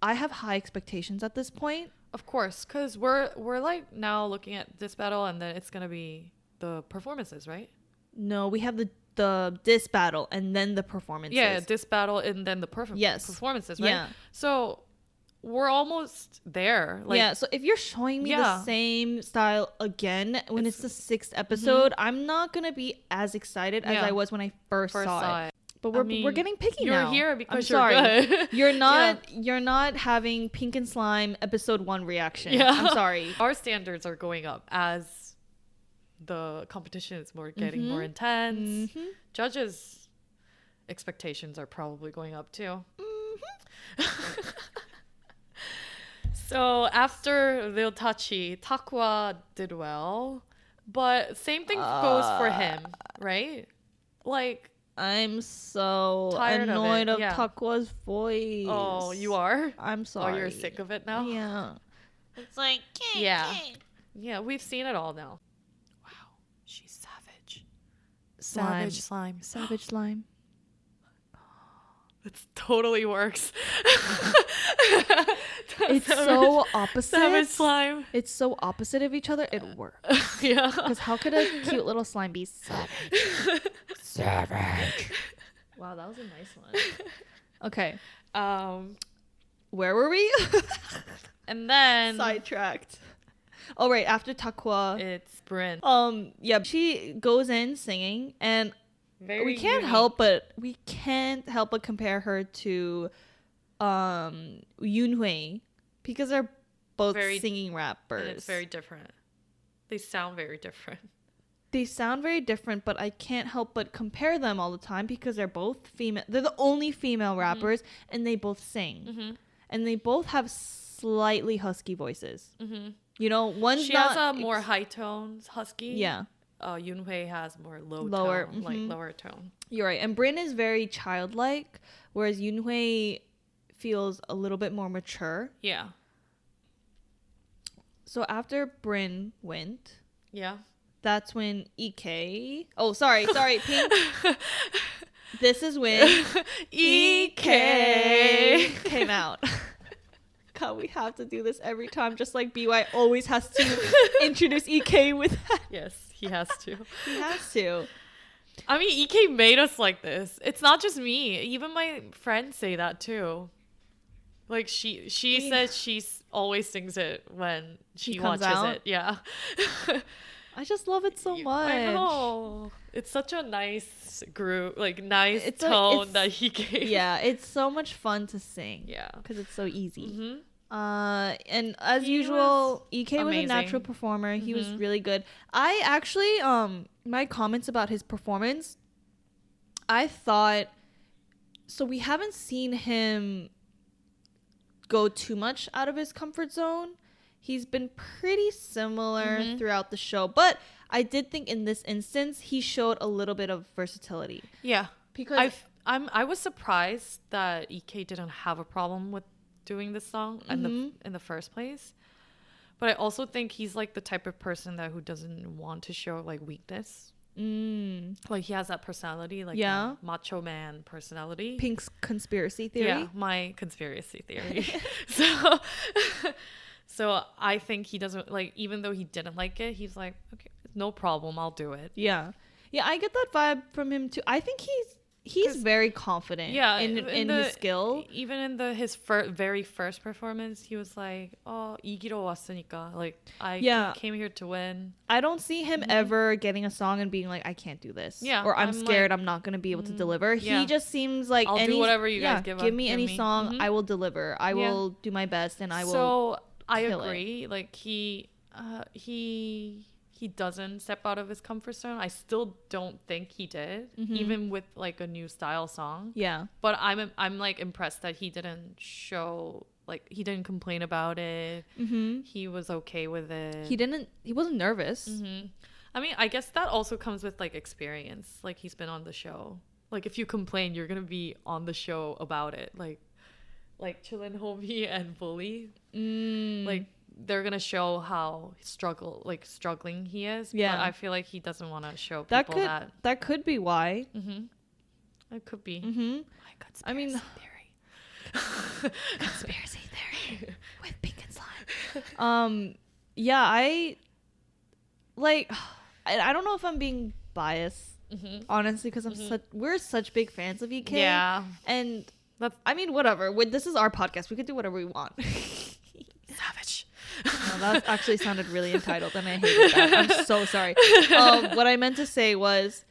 I have high expectations at this point. Of course, because we're like now looking at this battle, and then it's gonna be the performances, right? No, we have the diss battle and then the performances. Yeah, this battle and then the performances, right? Yeah. So we're almost there. Like, yeah, so if you're showing me the Yeah. same style again when it's the 6th episode, I'm not gonna be as excited as Yeah. I was when I first saw it. But I we're mean, getting picky you're now. here because I'm you're sorry. good. You're not having Pink and Slime episode 1 reaction. Yeah. I'm sorry. Our standards are going up as the competition is getting more intense. Judges' expectations are probably going up too. So after Lil Tachi, Takwa did well, but same thing goes for him, right? Like I'm so Tired of annoyed it, of yeah. Takwa's voice. Oh, you are? I'm sorry. Oh, you're sick of it now? Yeah. It's like, Yeah. Yeah, we've seen it all now. Wow. She's savage. Slime. Savage slime. Savage slime. It totally works. It's so opposite. Savage slime. It's so opposite of each other. It works. Yeah. Because how could a cute little slime be savage? Savage. Wow, that was a nice one. Okay. Where were we? And then Sidetracked. Oh, right. After Takwa. it's Bryn. Yeah, she goes in singing, and Very we can't unique. help but compare her to Yoonhui, because they're both singing rappers. And it's very different. They sound very different. They sound very different, but I can't help but compare them all the time because they're both female. They're the only female rappers, and they both sing. Mm-hmm. And they both have slightly husky voices. Mm-hmm. You know, one's She not... has a more high tones, husky. Yeah. Yoonhui has more Lower, tone, like lower tone. You're right. And Bryn is very childlike, whereas Yoonhui feels a little bit more mature. Yeah. So after Bryn went, Yeah. that's when EK... Oh, sorry, Pink. This is when EK came out. God, we have to do this every time, just like BY always has to introduce EK with that. Yes, he has to. He has to. I mean, EK made us like this. It's not just me. Even my friends say that too. Like she says she always sings it when she comes watches out? it. Yeah. I just love it so much. I know. It's such a nice group, like nice It's tone that he gave. Yeah, it's so much fun to sing. Yeah. Because it's so easy. Mm-hmm. And as He usual, was EK was a amazing. natural performer. He was Mhm. really good. I actually, my comments about his performance, I thought, so we haven't seen him go too much out of his comfort zone. He's been pretty similar Mhm. throughout the show, but I did think in this instance he showed a little bit of versatility. Yeah. Because I was surprised that EK didn't have a problem with doing this song in the first place. But I also think he's like the type of person that who doesn't want to show like weakness. Like he has that personality, like Yeah. a macho man personality. Pink's conspiracy theory. Yeah, my conspiracy theory. So I think he doesn't like, even though he didn't like it, he's like, okay, no problem, I'll do it. Yeah, I get that vibe from him too. I think he's very confident. Yeah, in his skill. Even in his very first performance, he was like, "Oh, 이기러 왔으니까." Like I came here to win. I don't see him ever getting a song and being like, I can't do this. Yeah, or I'm scared like, I'm not gonna be able to deliver. yeah. He just seems like I'll do whatever you guys give me any song, I will deliver. I will do my best, and I will. So I kill agree. Like he doesn't step out of his comfort zone. I still don't think he did, even with like a new style song. Yeah. But I'm like impressed that he didn't show, like he didn't complain about it. He was okay with it. He wasn't nervous. I mean, I guess that also comes with like experience. Like he's been on the show. Like if you complain, you're gonna be on the show about it. Like Chillin' Homie and Bully. Like they're gonna show how struggling he is. Yeah. But I feel like he doesn't want to show people that could be why. It could be. My Conspiracy theory. Conspiracy theory with Pink and Slime. Yeah, I don't know if I'm being biased, honestly, because we're such big fans of EK. Yeah. And I mean, whatever. This is our podcast. We could do whatever we want. Savage. No, that actually sounded really entitled, and I hated that. I'm so sorry. What I meant to say was,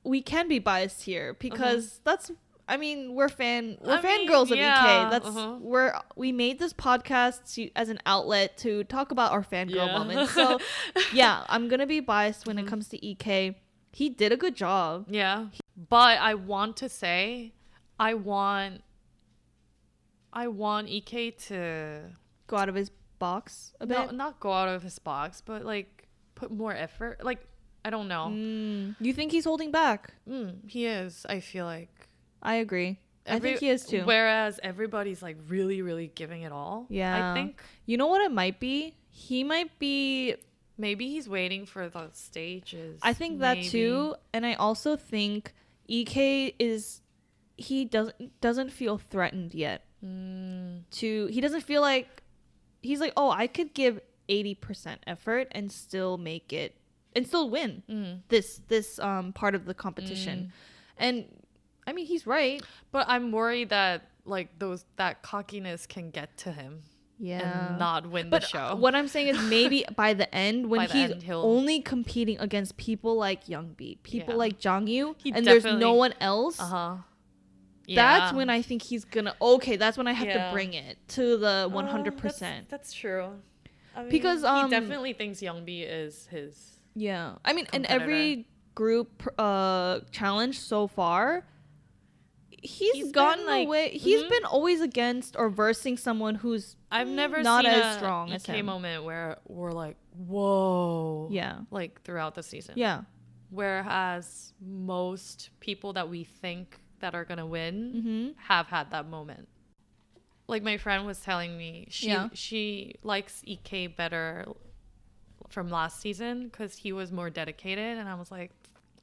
we can be biased here because we're fangirls of EK. We made this podcast as an outlet to talk about our fangirl moments. So yeah, I'm gonna be biased when it comes to EK. He did a good job. Yeah. But I want to say, I want EK to go out of his box a bit. No, not go out of his box, but like put more effort. Like I don't know. You think he's holding back? He is, I feel like. I agree. I think he is too. Whereas everybody's like really, really giving it all. Yeah. I think. You know what it might be? He might be... Maybe he's waiting for the stages. I think that too. And I also think EK is... He doesn't feel threatened yet. He doesn't feel like... He's like, oh, I could give 80% effort and still make it... And still win this part of the competition. And... I mean, he's right. But I'm worried that like that cockiness can get to him. Yeah. And not win the show. What I'm saying is maybe by the end, when he's only competing against people like Youngbi, people like Jongyu, and there's no one else, that's when I think he's gonna, that's when I have to bring it to the 100%. That's true. I mean, because he definitely thinks Youngbi is his. Yeah. I mean, in every group challenge so far, he's gotten away. He's been always against or versing someone who's I've never not seen as strong as him. moment where we're like, whoa. Yeah. Like throughout the season. Yeah. Whereas most people that we think that are gonna win have had that moment. Like my friend was telling me, she likes EK better from last season because he was more dedicated, and I was like,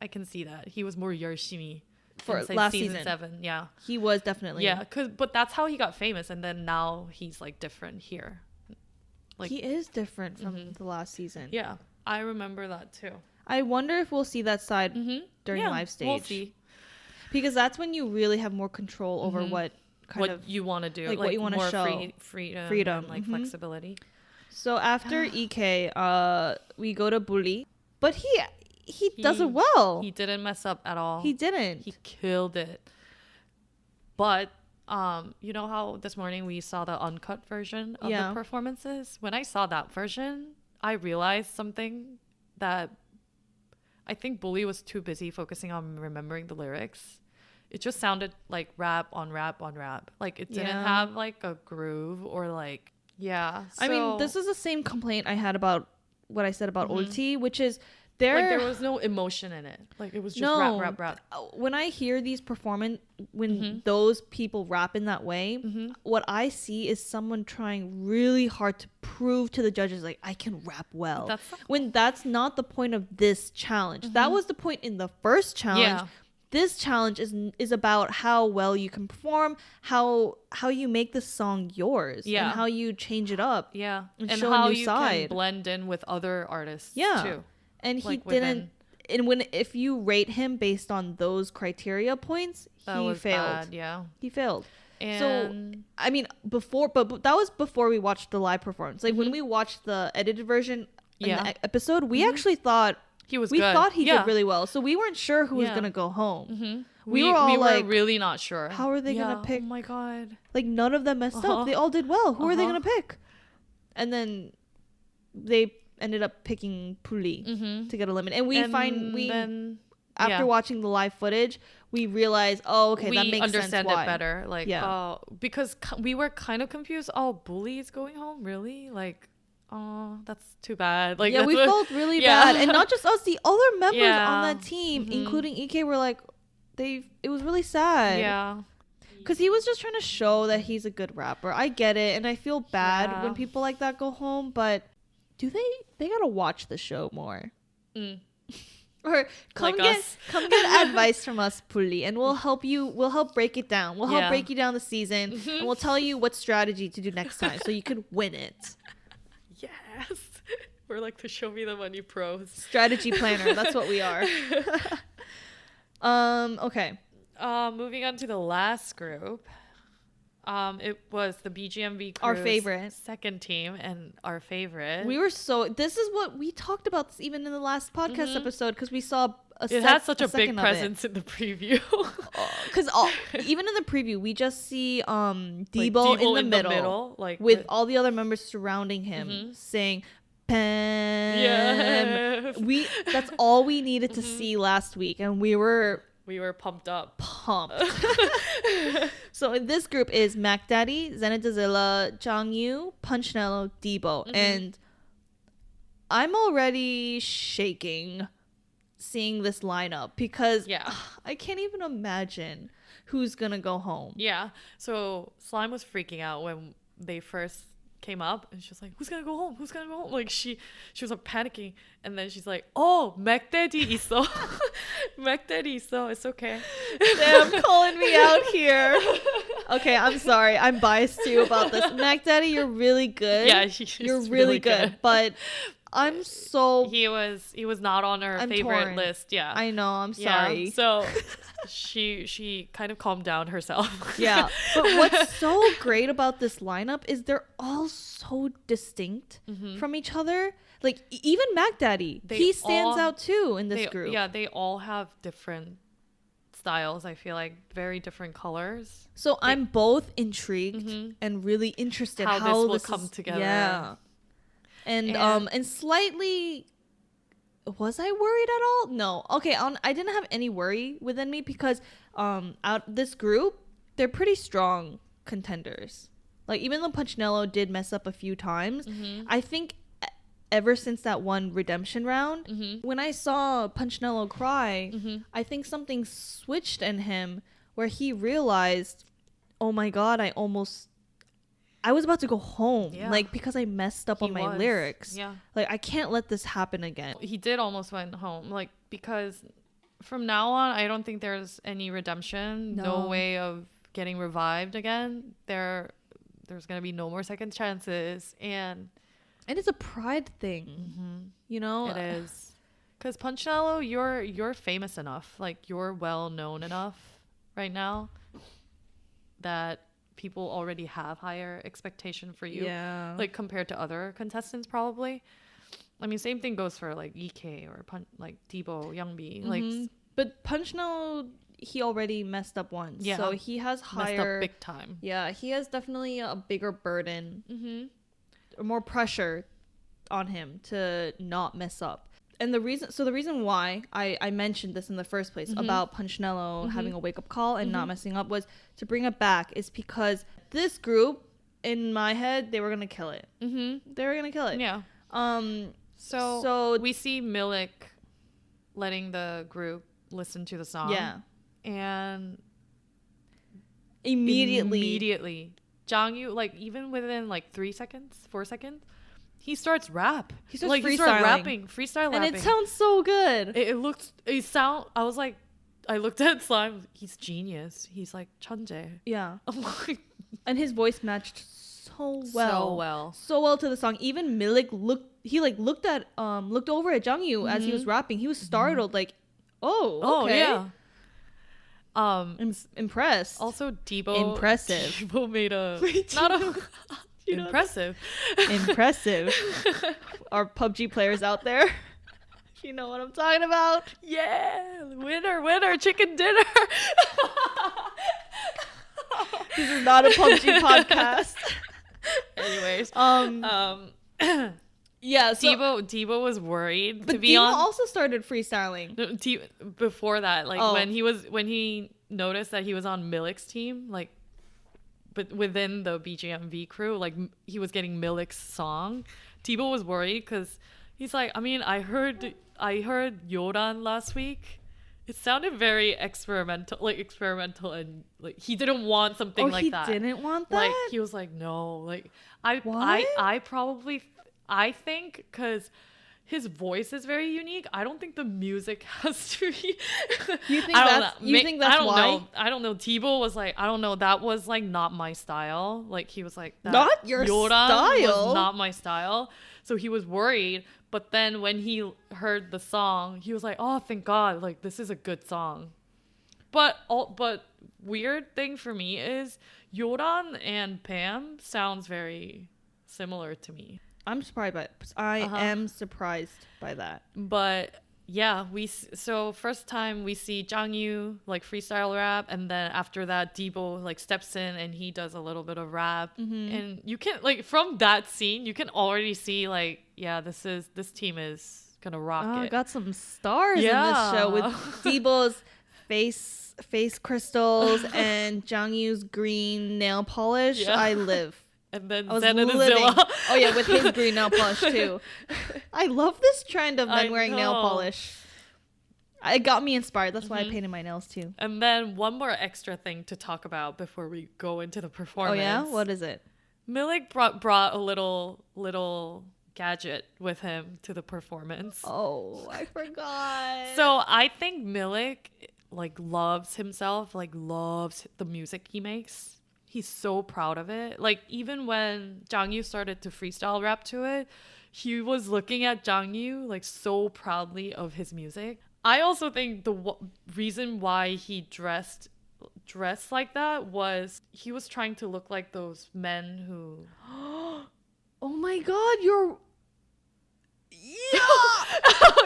I can see that he was more 열심히. For last season 7, yeah, he was definitely, but that's how he got famous, and then now he's like different here. Like he is different from the last season. Yeah, I remember that too. I wonder if we'll see that side during live stage. We'll see, because that's when you really have more control over what you want to do, like what you want to show, freedom, and, like flexibility. So after EK, we go to Bully, but he does it well. He didn't mess up at all. He didn't. He killed it. But you know how this morning we saw the uncut version of the performances? When I saw that version, I realized something, that I think Bully was too busy focusing on remembering the lyrics. It just sounded like rap on rap on rap. Like it didn't have like a groove or like, I mean, this is the same complaint I had about what I said about Ulti, which is there was no emotion in it. Like it was just rap. When I hear these when those people rap in that way, what I see is someone trying really hard to prove to the judges, like, I can rap well. That's not the point of this challenge. That was the point in the first challenge. This challenge is about how well you can perform, how you make the song yours, and how you change it up, and show how a new side. Can blend in with other artists too. And he didn't. And if you rate him based on those criteria points, he failed. Bad, he failed. And so I mean, but that was before we watched the live performance. Like when we watched the edited version in the episode, we actually thought he was. We thought he did really well. So we weren't sure who was gonna go home. We were really not sure. How are they gonna pick? Oh my god! Like none of them messed up. They all did well. Who are they gonna pick? And then they ended up picking Puli to get eliminated. And after watching the live footage, we realized, that makes sense. We understand it better. Like, because we were kind of confused. Oh, Bully is going home? Really? Like, that's too bad. Like, we felt really bad. And not just us, the other members on that team, including EK, were like, it was really sad. Yeah. Because he was just trying to show that he's a good rapper. I get it. And I feel bad when people like that go home, but they gotta watch the show more. Or come get advice from us, Puli, and we'll help break it down. We'll help break you down the season, and we'll tell you what strategy to do next time so you can win it. Yes. We're like the Show Me the Money pros. Strategy planner, that's what we are. Okay. Moving on to the last group. It was the BGMV crew's our favorite second team and our favorite. This is what we talked about this even in the last podcast episode, because we saw it had such a big presence in the preview. Because even in the preview, we just see Debo in the middle, like with all the other members surrounding him, saying "Pam." Yes. That's all we needed to see last week, and we were pumped up. So in this group is Mac Daddy, Zenitazilla, Jongyu, Punchnello, Debo, and I'm already shaking seeing this lineup because Yeah. I can't even imagine who's gonna go home. Yeah. So Slime was freaking out when they first came up, and she was like, "Who's gonna go home? Who's gonna go home?" Like she was like panicking, and then she's like, "Oh, 맥데디 있어." 맥데디 있어. It's okay. Damn, calling me out here. Okay, I'm sorry. I'm biased too about this. Mac Daddy, you're really good. Yeah, you're really good. But I'm so he was not on her favorite torn. list. Yeah, I know. I'm sorry. Yeah, so she kind of calmed down herself. Yeah, but what's so great about this lineup is they're all so distinct from each other. Like even Mac Daddy, he stands out too in this group. Yeah, they all have different styles. I feel like very different colors. So I'm both intrigued and really interested how this will come together. Yeah, and slightly. Was I worried at all? No. Okay, I didn't have any worry within me because out this group, they're pretty strong contenders. Like even though Punchinello did mess up a few times, I think ever since that one redemption round, when I saw Punchinello cry, I think something switched in him where he realized, "Oh my god, I was about to go home, like because I messed up on my lyrics. Yeah, like I can't let this happen again." He did almost went home, like because from now on, I don't think there's any redemption. No way of getting revived again. There's gonna be no more second chances, and it's a pride thing, you know. It is, because Punchinello, you're famous enough, like you're well known enough right now that people already have higher expectation for you, like compared to other contestants probably. I mean, same thing goes for like EK or like Debo, Youngbi, like. But Punchinello, he already messed up once, so he has higher, messed up big time. Yeah, he has definitely a bigger burden, or more pressure on him to not mess up. And the reason why I mentioned this in the first place about Punchinello having a wake up call and not messing up was to bring it back is because this group, in my head, they were gonna kill it. They were gonna kill it. Yeah. So we see Millic letting the group listen to the song. Yeah. And immediately, Jangyu, like even within like 4 seconds. He starts rap. He starts rapping, freestyle rapping. And it sounds so good. I was like, I looked at Slime. He's genius. He's like 천재. Yeah. And his voice matched so well to the song. Even Millic looked over at Jangyu as he was rapping. He was startled, like, okay. Yeah. Impressed. Also, Debo. Impressive. Debo made impressive. Our PUBG players out there, you know what I'm talking about. Yeah, winner, chicken dinner. This is not a PUBG podcast. Anyways, yeah. So, Debo was worried. But Debo also started freestyling. Before that, like when he noticed that he was on Millic's team, like. But within the BGMV crew, like he was getting Millic's song. Debo was worried because he's like, I mean, I heard Yoran last week. It sounded very experimental, and like he didn't want something like that. He didn't want that. Like he was like, no, like I think because his voice is very unique. I don't think the music has to be. You think that's why? I don't know. Debo was like, I don't know. That was like not my style. Like he was like, not your style. Was not my style. So he was worried. But then when he heard the song, he was like, oh, thank God. Like this is a good song. But weird thing for me is Yoran and Pam sounds very similar to me. I'm surprised by it. I am surprised by that. But yeah, so first time we see Jangyu like freestyle rap, and then after that Debo like steps in and he does a little bit of rap, and you can like from that scene you can already see like this team is gonna rock it. Got some stars in this show with Debo's face crystals and Jangyu's green nail polish. Yeah. I live. And then Zen and Azilla. Oh yeah, with his green nail polish too. I love this trend of men wearing nail polish. it got me inspired. That's why I painted my nails too. And then one more extra thing to talk about before we go into the performance. Oh yeah, what is it? Millic brought a little gadget with him to the performance. Oh, I forgot. So I think Millic like loves himself, like loves the music he makes. He's so proud of it. Like even when Jang Yu started to freestyle rap to it, he was looking at Jang Yu like so proudly of his music. I also think the reason why he dressed like that was he was trying to look like those men who Oh my god, you're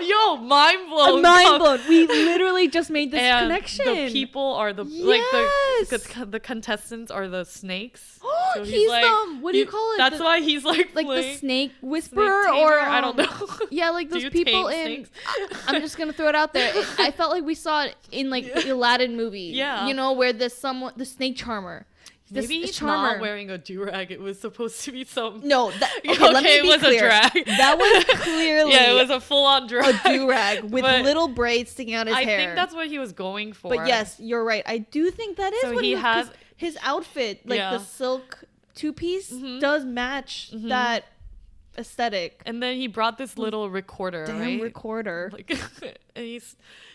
yo, mind blown. I'm mind blown. We literally just made this and connection. the people are the Yes. like the contestants are the snakes. So he's like, what do you call it? That's why he's like the playing snake whisperer snake or tamer? I don't know. Yeah, like Do those you people tame in snakes? I'm just gonna throw it out there. I felt like we saw it in like the Aladdin movie. Yeah. You know, where the snake charmer. Maybe he's not wearing a do-rag. It was supposed to be some... No, okay, okay, let me it be was clear. a drag. That was clearly yeah, it was a full-on drag. a do-rag with But little braids sticking out his hair. I think that's what he was going for. But yes, you're right. I do think that is So what he was, has 'cause his outfit, like Yeah. the silk two-piece, does match that aesthetic. And then he brought this little recorder, Damn right? recorder. Like, and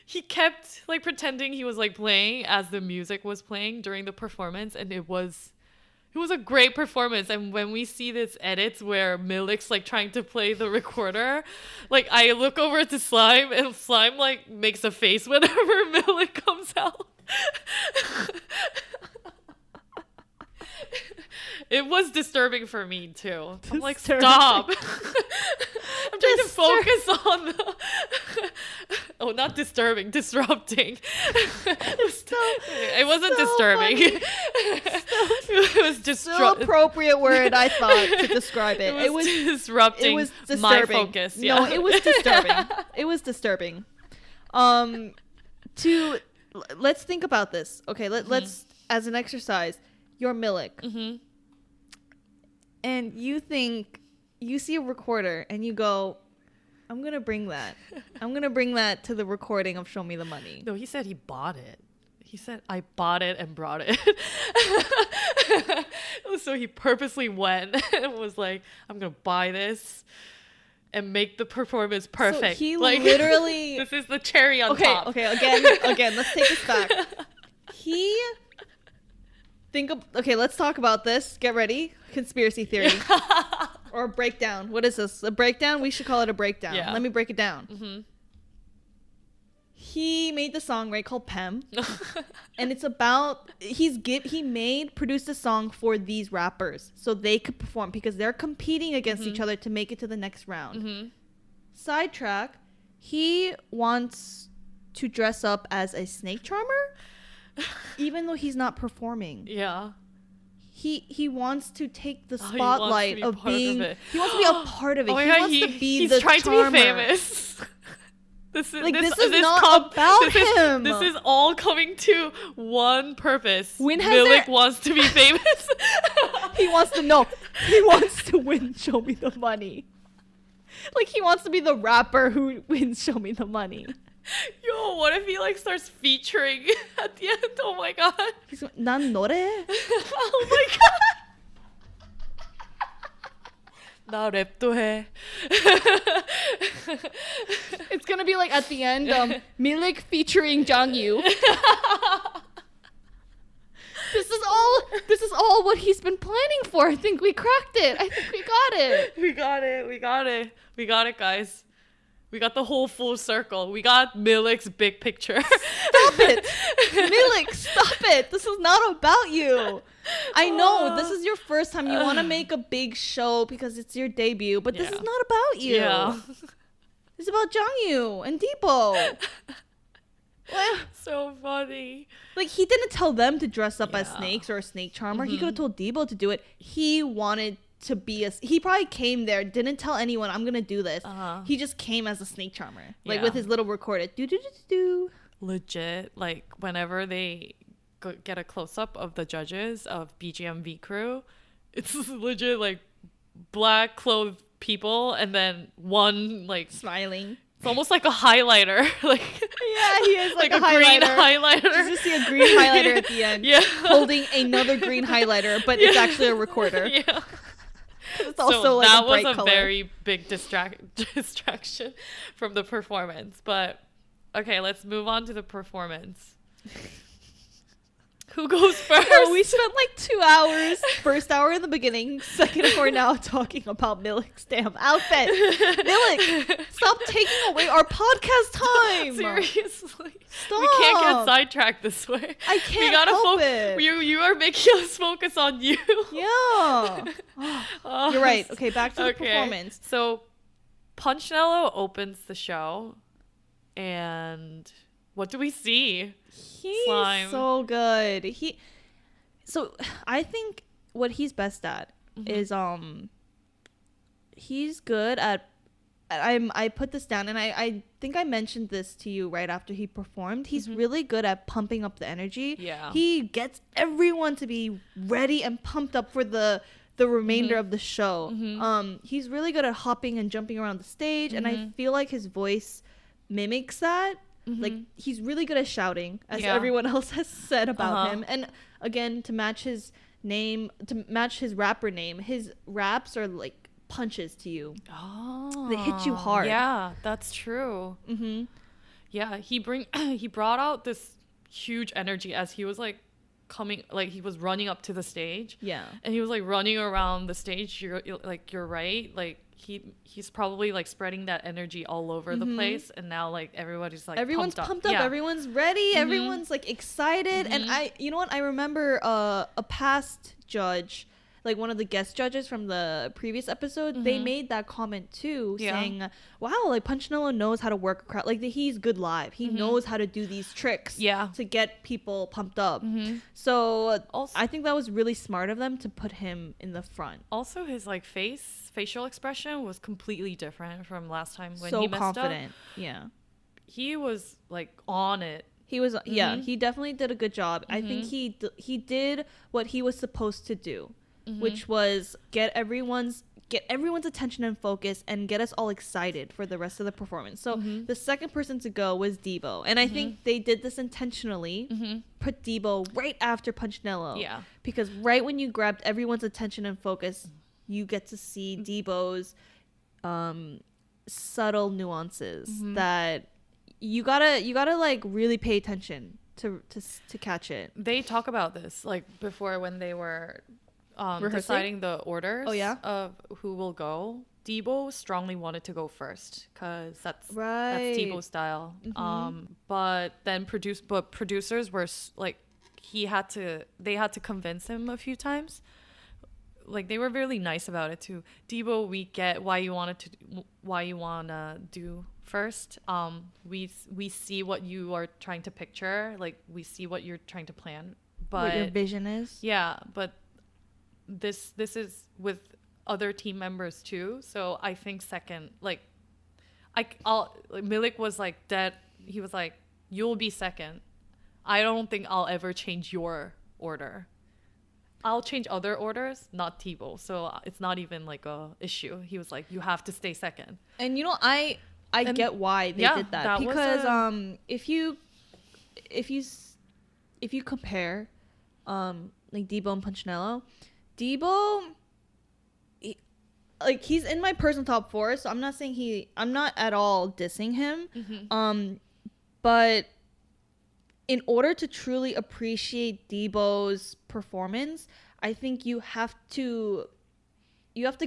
he kept like pretending he was like playing as the music was playing during the performance, and it was a great performance. And when we see this edits where Millic's like trying to play the recorder, like I look over to Slime and Slime like makes a face whenever Millic comes out. It was disturbing for me too. I'm like, stop. I'm trying to focus on the oh, not disturbing, disrupting. It wasn't disturbing. It was just So appropriate word, I thought, to describe it. It was disrupting it was disturbing. my focus. Yeah. No, it was disturbing. It was disturbing. Let's think about this. Okay, let's as an exercise. You're Millic. And you see a recorder and you go, I'm going to bring that. I'm going to bring that to the recording of Show Me the Money. No, he said he bought it. He said, I bought it and brought it. So he purposely went and was like, I'm going to buy this and make the performance perfect. So he like, literally... This is the cherry on top. Okay, again, let's take this back. Okay, let's talk about this. Get ready. Conspiracy theory. Or a breakdown. What is this? A breakdown? We should call it a breakdown. Yeah. Let me break it down. He made the song, right, called Pem. And it's about... produced a song for these rappers so they could perform because they're competing against each other to make it to the next round. Sidetrack. He wants to dress up as a snake charmer even though he's not performing. Yeah. He wants to take the spotlight of being... He wants to be a part of it. Oh he God, wants to be he's the trying charmer. to be famous. This is not about him. This is all coming to one purpose. When has Millic wants to be famous. He wants to know. He wants to win Show Me the Money. Like, he wants to be the rapper who wins Show Me the Money. Yo, what if he like starts featuring at the end? Oh my god. He's going, 난 노래? Oh my god. 나 랩도 해. It's gonna be like at the end, Millic featuring Jang Yu. This is all what he's been planning for. I think we cracked it. I think we got it. We got it, guys. We got the whole full circle. We got Millic's big picture. Stop it. Millic, stop it. This is not about you. I know this is your first time. You want to make a big show because it's your debut, but this is not about you. Yeah. It's about Jang Yu and Depot. So funny. Like, he didn't tell them to dress up as snakes or a snake charmer. He could have told Debo to do it. He wanted to be he probably came there, didn't tell anyone, I'm gonna do this. He just came as a snake charmer, like with his little recorder. Do. Legit, like whenever they get a close-up of the judges of BGMV crew, it's legit like black clothed people and then one like smiling It's almost like a highlighter. Like Yeah, he is like a green highlighter. highlighter. You just see a green highlighter at the end. Yeah. Holding another green highlighter, but it's actually a recorder. Yeah. It's also so like that a bright was a color. very big distraction from the performance. But okay, let's move on to the performance. Who goes first? No, we spent like 2 hours. First hour in the beginning, second hour now talking about Millic's damn outfit. Millic, stop taking away our podcast time. Seriously. Stop. We can't get sidetracked this way. I can't we gotta help it. You are making us focus on you. Yeah. You're right. Okay, back to the Okay. performance. So Punchnello opens the show, and what do we see? He's Slime. so good. So I think what he's best at is he's good at I put this down, and I think I mentioned this to you right after he performed. He's really good at pumping up the energy. Yeah. He gets everyone to be ready and pumped up for the remainder of the show. He's really good at hopping and jumping around the stage, and I feel like his voice mimics that. Like, he's really good at shouting, as everyone else has said about him. And again, to match his name, to match his rapper name, his raps are like punches to you. Oh, They hit you hard. Yeah, that's true. Yeah, he brought out this huge energy as he was like he was running up to the stage. Yeah. And he was like running around the stage. You're right. Like he's probably like spreading that energy all over the place, and now like everybody's like Everyone's pumped up. Yeah. Everyone's ready. Everyone's like excited. And you know what? I remember a past judge, like one of the guest judges from the previous episode, they made that comment too, saying, wow, like Punchnello knows how to work a crowd. Like he's good live. He knows how to do these tricks to get people pumped up. So Also, I think that was really smart of them to put him in the front. also his like facial expression was completely different from last time when So he messed confident. up. Yeah. He was like on it. He was, he definitely did a good job. I think he did what he was supposed to do, which was get everyone's attention and focus and get us all excited for the rest of the performance. So the second person to go was Debo, and I think they did this intentionally. Put Debo right after Punchnello, because right when you grabbed everyone's attention and focus, you get to see Debo's subtle nuances that you gotta like really pay attention to catch it. They talk about this like before when they were Rehearsing? deciding the orders of who will go. Debo strongly wanted to go first because that's Debo's style. But then producers were like they had to convince him a few times. Like they were really nice about it too. Debo, we get why you wanna do first. We see what you are trying to picture. Like we see what you're trying to plan. But what your vision is. Yeah, but this is with other team members too. So I think second, Millic was like dead. He was like, "You'll be second. I don't think I'll ever change your order. I'll change other orders, not Tebow. So it's not even like a issue." He was like, "You have to stay second." And you know, I get why they did that because if you compare like Debo and Punchnello, Debo, he's in my personal top 4, so I'm not at all dissing him. But in order to truly appreciate Debo's performance, I think you have to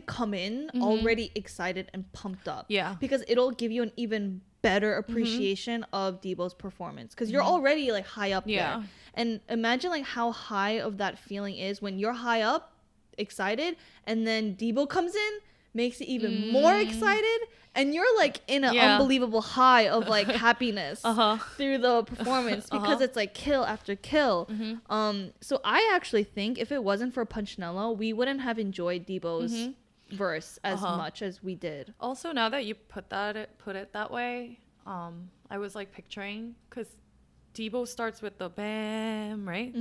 come in already excited and pumped up. Yeah. Because it'll give you an even better appreciation of Debo's performance. Because you're already like high up there. And imagine like how high of that feeling is when you're high up, excited, and then Debo comes in, makes it even more excited, and you're like in an unbelievable high of like happiness through the performance because it's like kill after kill. So I actually think if it wasn't for Punchnello, we wouldn't have enjoyed Debo's verse as much as we did. Also, now that you put it that way, I was like picturing, because Debo starts with the bam, right?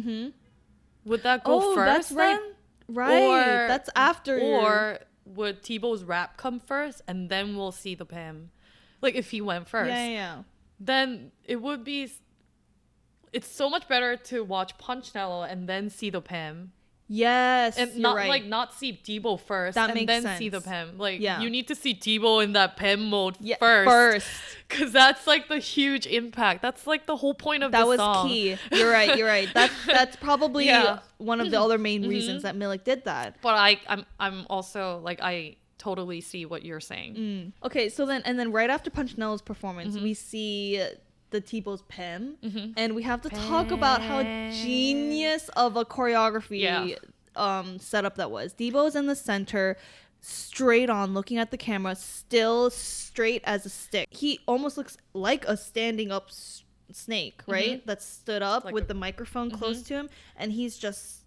Would that go first? That's right. Right. That's after. Or would Tebow's rap come first and then we'll see the Pam? like if he went first, then it would be. It's so much better to watch Punchnello and then see the Pam. Yes, and not not see Debo first that and makes then sense. see the Pam. Like you need to see Debo in that Pam mode first. First, because that's like the huge impact. That's like the whole point of that the was song. key. You're right. That's probably one of the other main reasons that Millic did that. But I'm also like I totally see what you're saying. Okay, so then right after Punchnello's performance, we see the T-Bow's Pam, and we have to talk about how genius of a choreography setup that was. Debo's in the center, straight on, looking at the camera, still straight as a stick. He almost looks like a standing up snake, right? That stood up like with the microphone close to him, and he's just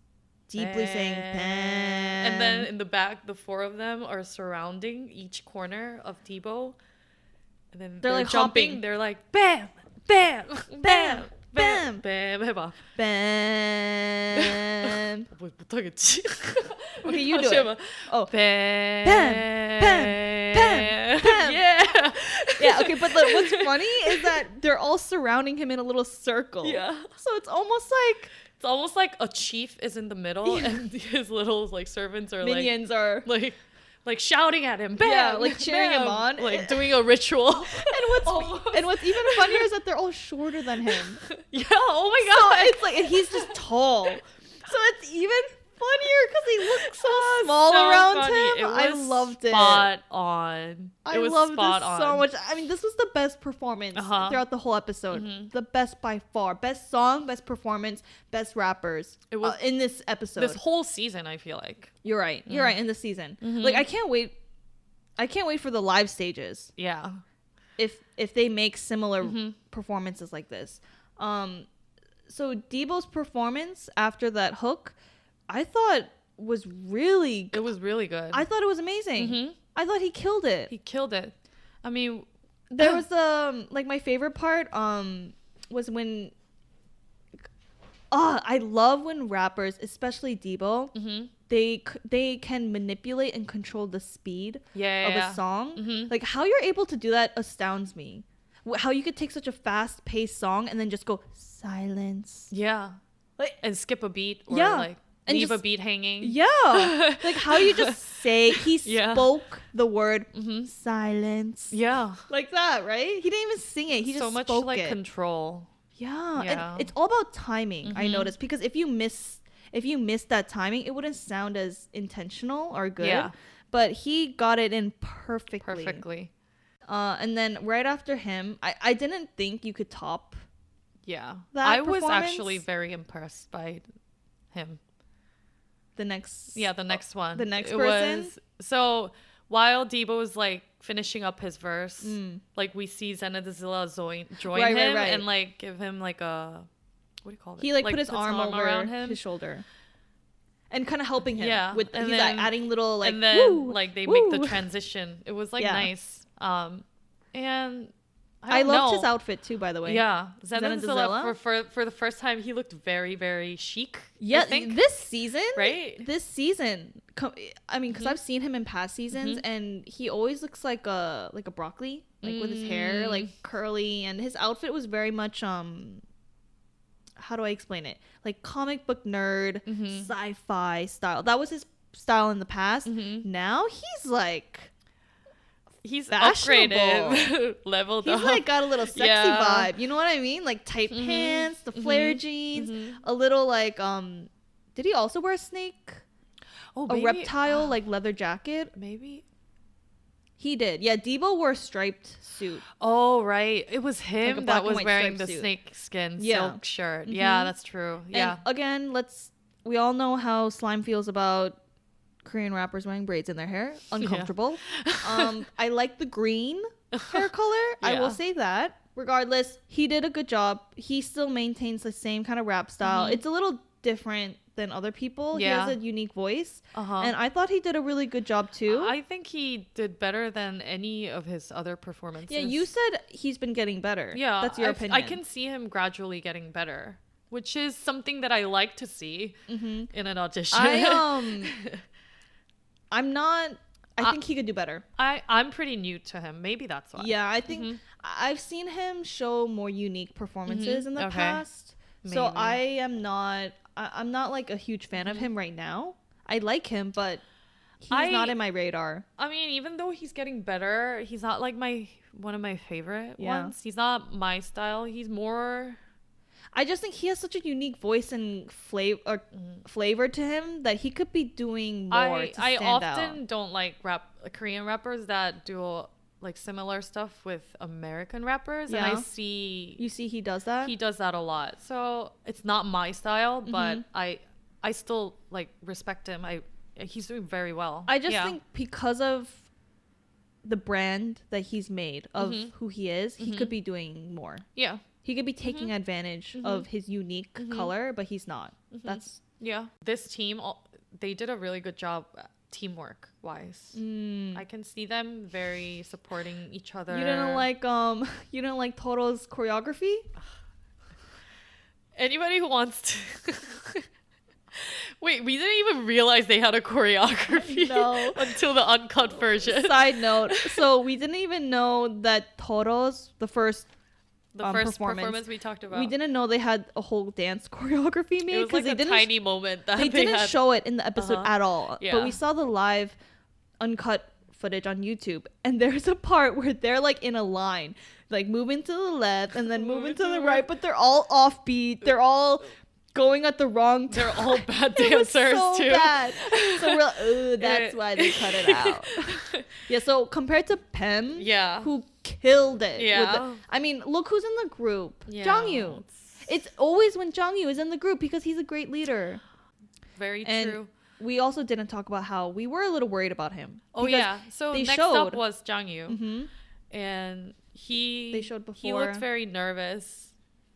deeply saying Pam. And then in the back, the four of them are surrounding each corner of Debo. And then they're like jumping. Hopping. They're like bam, bam, bam, bam, bam. 해봐. Bam. 못하겠지. Okay, you do it. Oh, bam, bam, bam, bam, bam. Yeah. Yeah. Okay, but what's funny is that they're all surrounding him in a little circle. Yeah. So it's almost like a chief is in the middle and his little like servants are minions are like shouting at him, bam, yeah, like cheering him on, like doing a ritual. And what's even funnier is that they're all shorter than him. Yeah, oh my god. So it's like, and he's just tall. So it's even funnier because he looks so small around him. I loved it. Spot on. I loved this so much. I mean, this was the best performance throughout the whole episode. The best by far. Best song, best performance, best rappers. It was in this episode. This whole season, I feel like. You're right. You're right. In this season, like I can't wait for the live stages. Yeah. If they make similar performances like this. So Debo's performance after that hook, I thought was really. It was really good. I thought it was amazing. I thought he killed it. He killed it. I mean, there was like my favorite part was when. I love when rappers, especially Debo, they can manipulate and control the speed of a song. Like how you're able to do that astounds me. How you could take such a fast-paced song and then just go silence. Yeah. Like and skip a beat or like and leave a beat hanging. Yeah. Like how you just say he spoke the word silence. Yeah. Like that, right? He didn't even sing it. He just much spoke like it. Control. Yeah. And it's all about timing, I noticed, because if you miss that timing, it wouldn't sound as intentional or good. Yeah. But he got it in perfectly. And then right after him, I didn't think you could top. Yeah, I was actually very impressed by him. The next one. The next person. So while Debo was like finishing up his verse, like we see Zenadazilla join him and like give him like a, what do you call it? He like put his arm around his shoulder. And kind of helping him with he's like adding little like and then like they make the transition. It was like nice. And I loved his outfit too, by the way. Yeah, Zenadazilla for the first time he looked very, very chic. Yeah, this season, right? This season, I mean, because I've seen him in past seasons, and he always looks like a broccoli, like with his hair like curly, and his outfit was very much how do I explain it? Like comic book nerd, sci-fi style. That was his style in the past. Now he's like. He's upgraded, leveled up. He's like got a little sexy vibe. You know what I mean? Like tight pants, the flare jeans, a little like did he also wear a snake? Oh, a reptile like leather jacket? Maybe. He did. Yeah, Debo wore a striped suit. Oh, right. It was him that was wearing the snake skin silk shirt. Yeah, that's true. Yeah. And again, we all know how Slime feels about Korean rappers wearing braids in their hair. Uncomfortable. I like the green hair color. I will say that. Regardless, he did a good job. He still maintains the same kind of rap style. It's a little different than other people. Yeah. He has a unique voice. And I thought he did a really good job too. I think he did better than any of his other performances. Yeah, you said he's been getting better. Yeah. That's your opinion. I can see him gradually getting better, which is something that I like to see in an audition. I think he could do better. I'm pretty new to him. Maybe that's why. Yeah, I think I've seen him show more unique performances in the past. Maybe. So I'm not like a huge fan of him right now. I like him, but he's not in my radar. I mean, even though he's getting better, he's not like one of my favorite ones. He's not my style. He's more... I just think he has such a unique voice and flavor to him that he could be doing more to stand out. I often don't like Korean rappers that do like similar stuff with American rappers, and I see he does that. He does that a lot. So it's not my style, but I still like respect him. He's doing very well. I just think because of the brand that he's made of who he is, he could be doing more. Yeah. He could be taking advantage of his unique color, but he's not. That's this team, they did a really good job teamwork wise. I can see them very supporting each other. You didn't like Toro's choreography? Anybody who wants to Wait, we didn't even realize they had a choreography until the uncut version. Side note, so we didn't even know that Toro's the first performance we talked about. We didn't know they had a whole dance choreography made. It was like a tiny moment that they didn't show it in the episode at all. Yeah. But we saw the live uncut footage on YouTube, and there's a part where they're like in a line, like moving to the left and then moving to the right, but they're all offbeat. They're all going at the wrong time. They're all bad dancers so too. Bad. So we're like, that's why they cut it out. Yeah, so compared to Pem, who killed it. Yeah. I mean, look who's in the group. Yeah. Jonghyun. It's always when Jonghyun is in the group because he's a great leader. Very and true. We also didn't talk about how we were a little worried about him. Oh yeah. So next up was Jonghyun. And they showed before. He looked very nervous.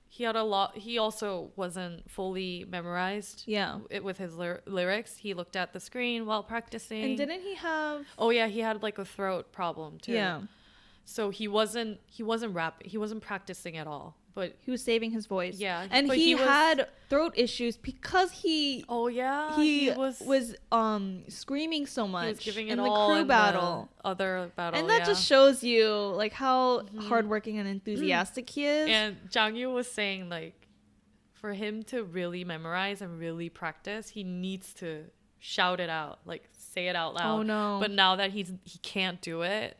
He had a lot. He also wasn't fully memorized. Yeah. With his lyrics, he looked at the screen while practicing. And didn't he have? Oh yeah, he had like a throat problem too. Yeah. So he wasn't rapping. He wasn't practicing at all. But he was saving his voice. Yeah. And he had throat issues because he. Oh yeah. He was screaming so much. He was giving in it the all crew in battle. The other battle. And that just shows you like how hardworking and enthusiastic he is. And Jonghyun was saying like, for him to really memorize and really practice, he needs to shout it out, like say it out loud. Oh no. But now that he can't do it,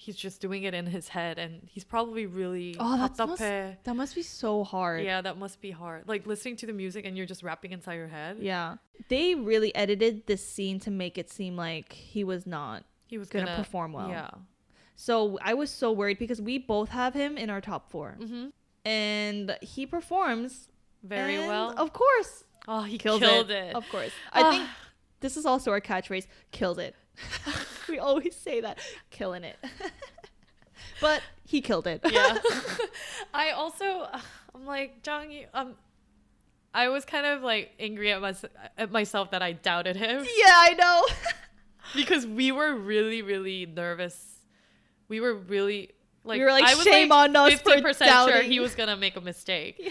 he's just doing it in his head, and he's probably really that must be so hard. Yeah, that must be hard. Like listening to the music and you're just rapping inside your head. Yeah. They really edited this scene to make it seem like he was gonna perform well. Yeah. So I was so worried because we both have him in our top 4. And he performs very well. Of course. Oh, he killed it. Of course. I think this is also our catchphrase. Killed it. We always say that. Killing it. But he killed it. Yeah. I'm like, Jonghyun, I was kind of like angry at myself that I doubted him. Yeah, I know. Because we were really, really nervous. We were really like, I was shame on us for 50% doubting. sure he was gonna make a mistake. Yeah.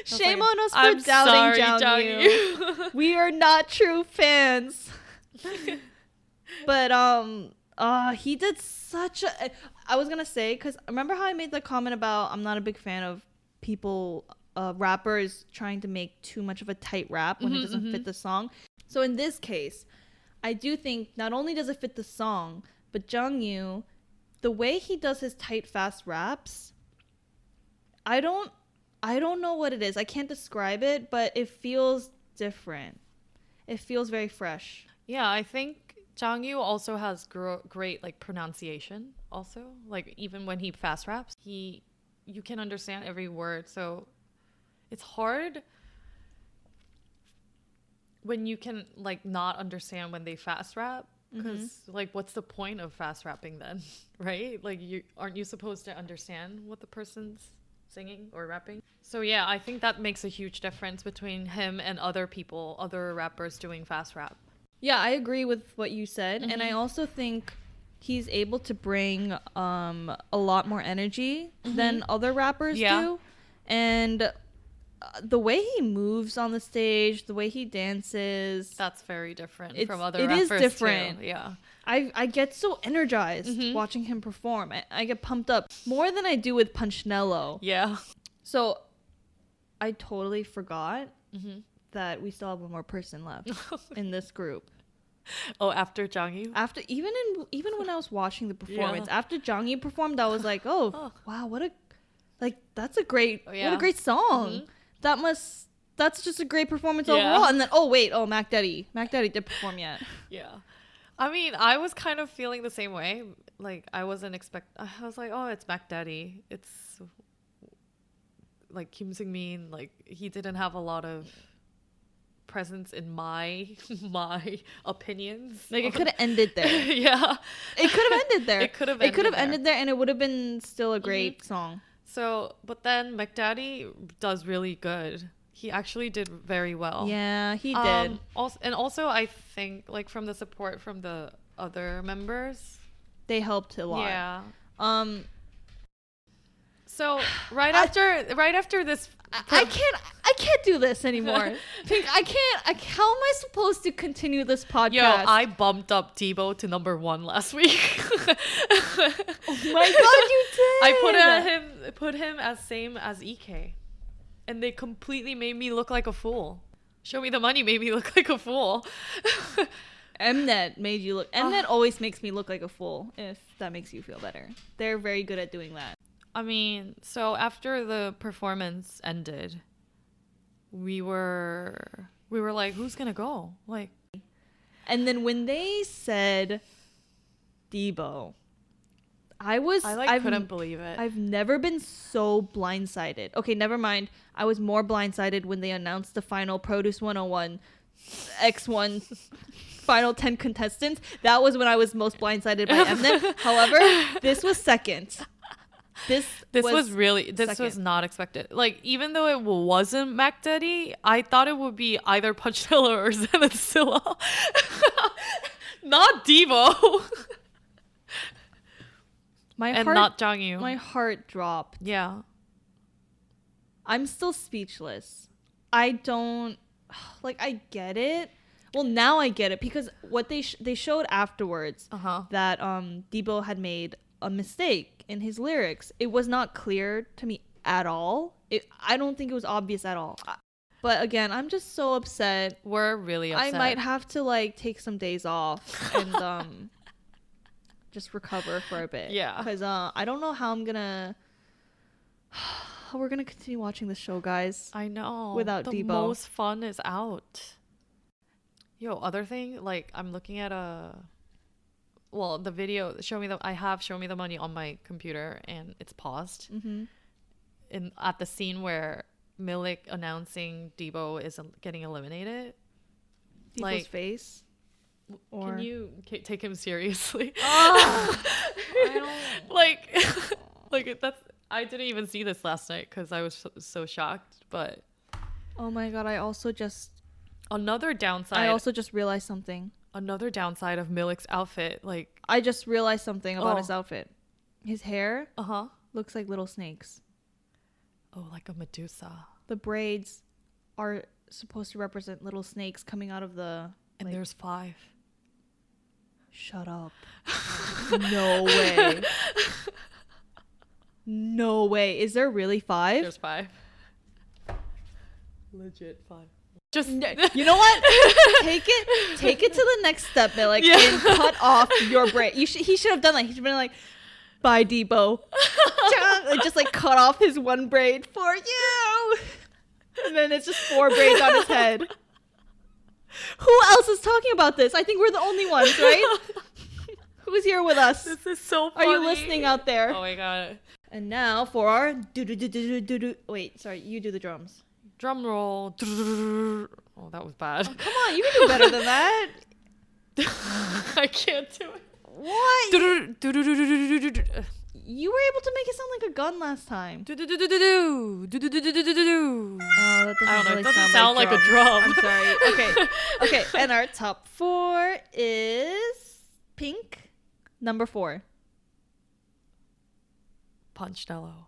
Shame on us for doubting Jonghyun. We are not true fans. But he did such a. I was gonna say, because remember how I made the comment about I'm not a big fan of people, rappers trying to make too much of a tight rap when it doesn't fit the song. So in this case, I do think not only does it fit the song, but Jonghyun, the way he does his tight, fast raps, I don't know what it is. I can't describe it, but it feels different. It feels very fresh. Yeah, I think Jonghyun also has great like pronunciation. Also, like even when he fast raps, you can understand every word. So it's hard when you can like not understand when they fast rap, because like what's the point of fast rapping then, right? Like aren't you supposed to understand what the person's singing or rapping? So yeah, I think that makes a huge difference between him and other rappers doing fast rap. Yeah, I agree with what you said. And I also think he's able to bring a lot more energy than other rappers do. And the way he moves on the stage, the way he dances, that's very different from other rappers. It is different. Too. Yeah. I get so energized watching him perform. I get pumped up more than I do with Punchnello. Yeah. So I totally forgot that we still have one more person left in this group. Oh, after Jangyu? After even when I was watching the performance, after Jangyu performed, I was like, oh wow, that's a great what a great song. That's just a great performance overall. And then Mac Daddy did perform yet. Yeah. I mean, I was kind of feeling the same way. Like, I was like, oh, it's Mac Daddy. It's like Kim Seung-min. Like, he didn't have a lot of presence in my opinions. Like, it could have ended there. Yeah. It could have ended there. It could have ended there, and it would have been still a great song. So, but then Mac Daddy does really good. He actually did very well. Yeah, he did. Also, I think like from the support from the other members, they helped a lot. Yeah. So right after this, I can't do this anymore. Pink, I can't. How am I supposed to continue this podcast? Yo, I bumped up Debo to number 1 last week. Oh my god, you did! I put him as same as EK. And they completely made me look like a fool. Show Me the Money made me look like a fool. Mnet made you look. Mnet always makes me look like a fool, if that makes you feel better. They're very good at doing that. I mean, so after the performance ended, we were like, who's gonna go? Like, and then when they said Debo, I couldn't believe it. I've never been so blindsided. Okay, never mind. I was more blindsided when they announced the final Produce 101 X1 final 10 contestants. That was when I was most blindsided by Mnet. However, this was second. This was not expected. Like, even though it wasn't Mac Daddy, I thought it would be either Punchnello or Zenithzilla. Not Devo. Not Jangyu. My heart dropped. Yeah. I'm still speechless. I don't like. I get it. Well, now I get it because what they showed afterwards that Debo had made a mistake in his lyrics. It was not clear to me at all. I don't think it was obvious at all. But again, I'm just so upset. We're really upset. I might have to like take some days off and just recover for a bit. Yeah. Because I don't know how we're gonna continue watching this show, guys. I know. Without the Debo. most fun is out. Yo, other thing, like I'm looking at the video. I have Show Me the Money on my computer and it's paused. At the scene where Millic announcing Debo is getting eliminated. Debo's face. Or... Can you take him seriously? I don't... like that's. I didn't even see this last night because I was so shocked. But oh my god! Another downside. I also just realized something. Another downside of Millic's outfit, like I just realized something about his outfit. His hair, looks like little snakes. Oh, like a Medusa. The braids are supposed to represent little snakes coming out of the. And there's 5. Shut up. No way. No way. Is there really 5? There's 5. Legit 5. Just you know what? Take it to the next step, Millic, and cut off your braid. He should have done that. He should have been like, "Bye, Debo." Just like cut off his one braid for you, and then it's just 4 braids on his head. Who else is talking about this? I think we're the only ones, right? Who's here with us? This is so funny. Are you listening out there? Oh my god. And now for our do. Wait, sorry, you do the drums. Drum roll. Oh, that was bad. Oh, come on, you can do better than that. I can't do it. What? You were able to make it sound like a gun last time. Oh, that doesn't really sound like a drum. I'm sorry. Okay. And our top 4 is Pink. Number 4. Punchnello.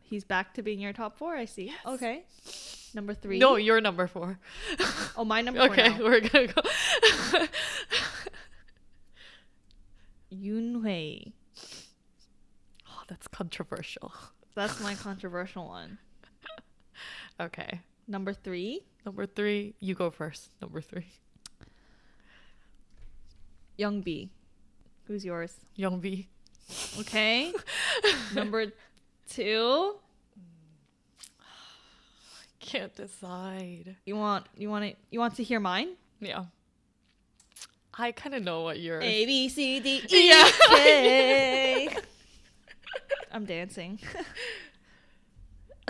He's back to being your top 4, I see. Yes. Okay. Number 3. No, you're number 4. Oh, my number 4 Okay, now. we're gonna go. Yoonhwae. Oh, that's controversial. That's my controversial one. Okay. Number 3. Number 3, you go first. Number 3. Youngbi. Who's yours? Youngbi. Okay. Number 2. Can't decide. You want to hear mine? Yeah. I kind of know what yours. A B C D E K. I'm dancing.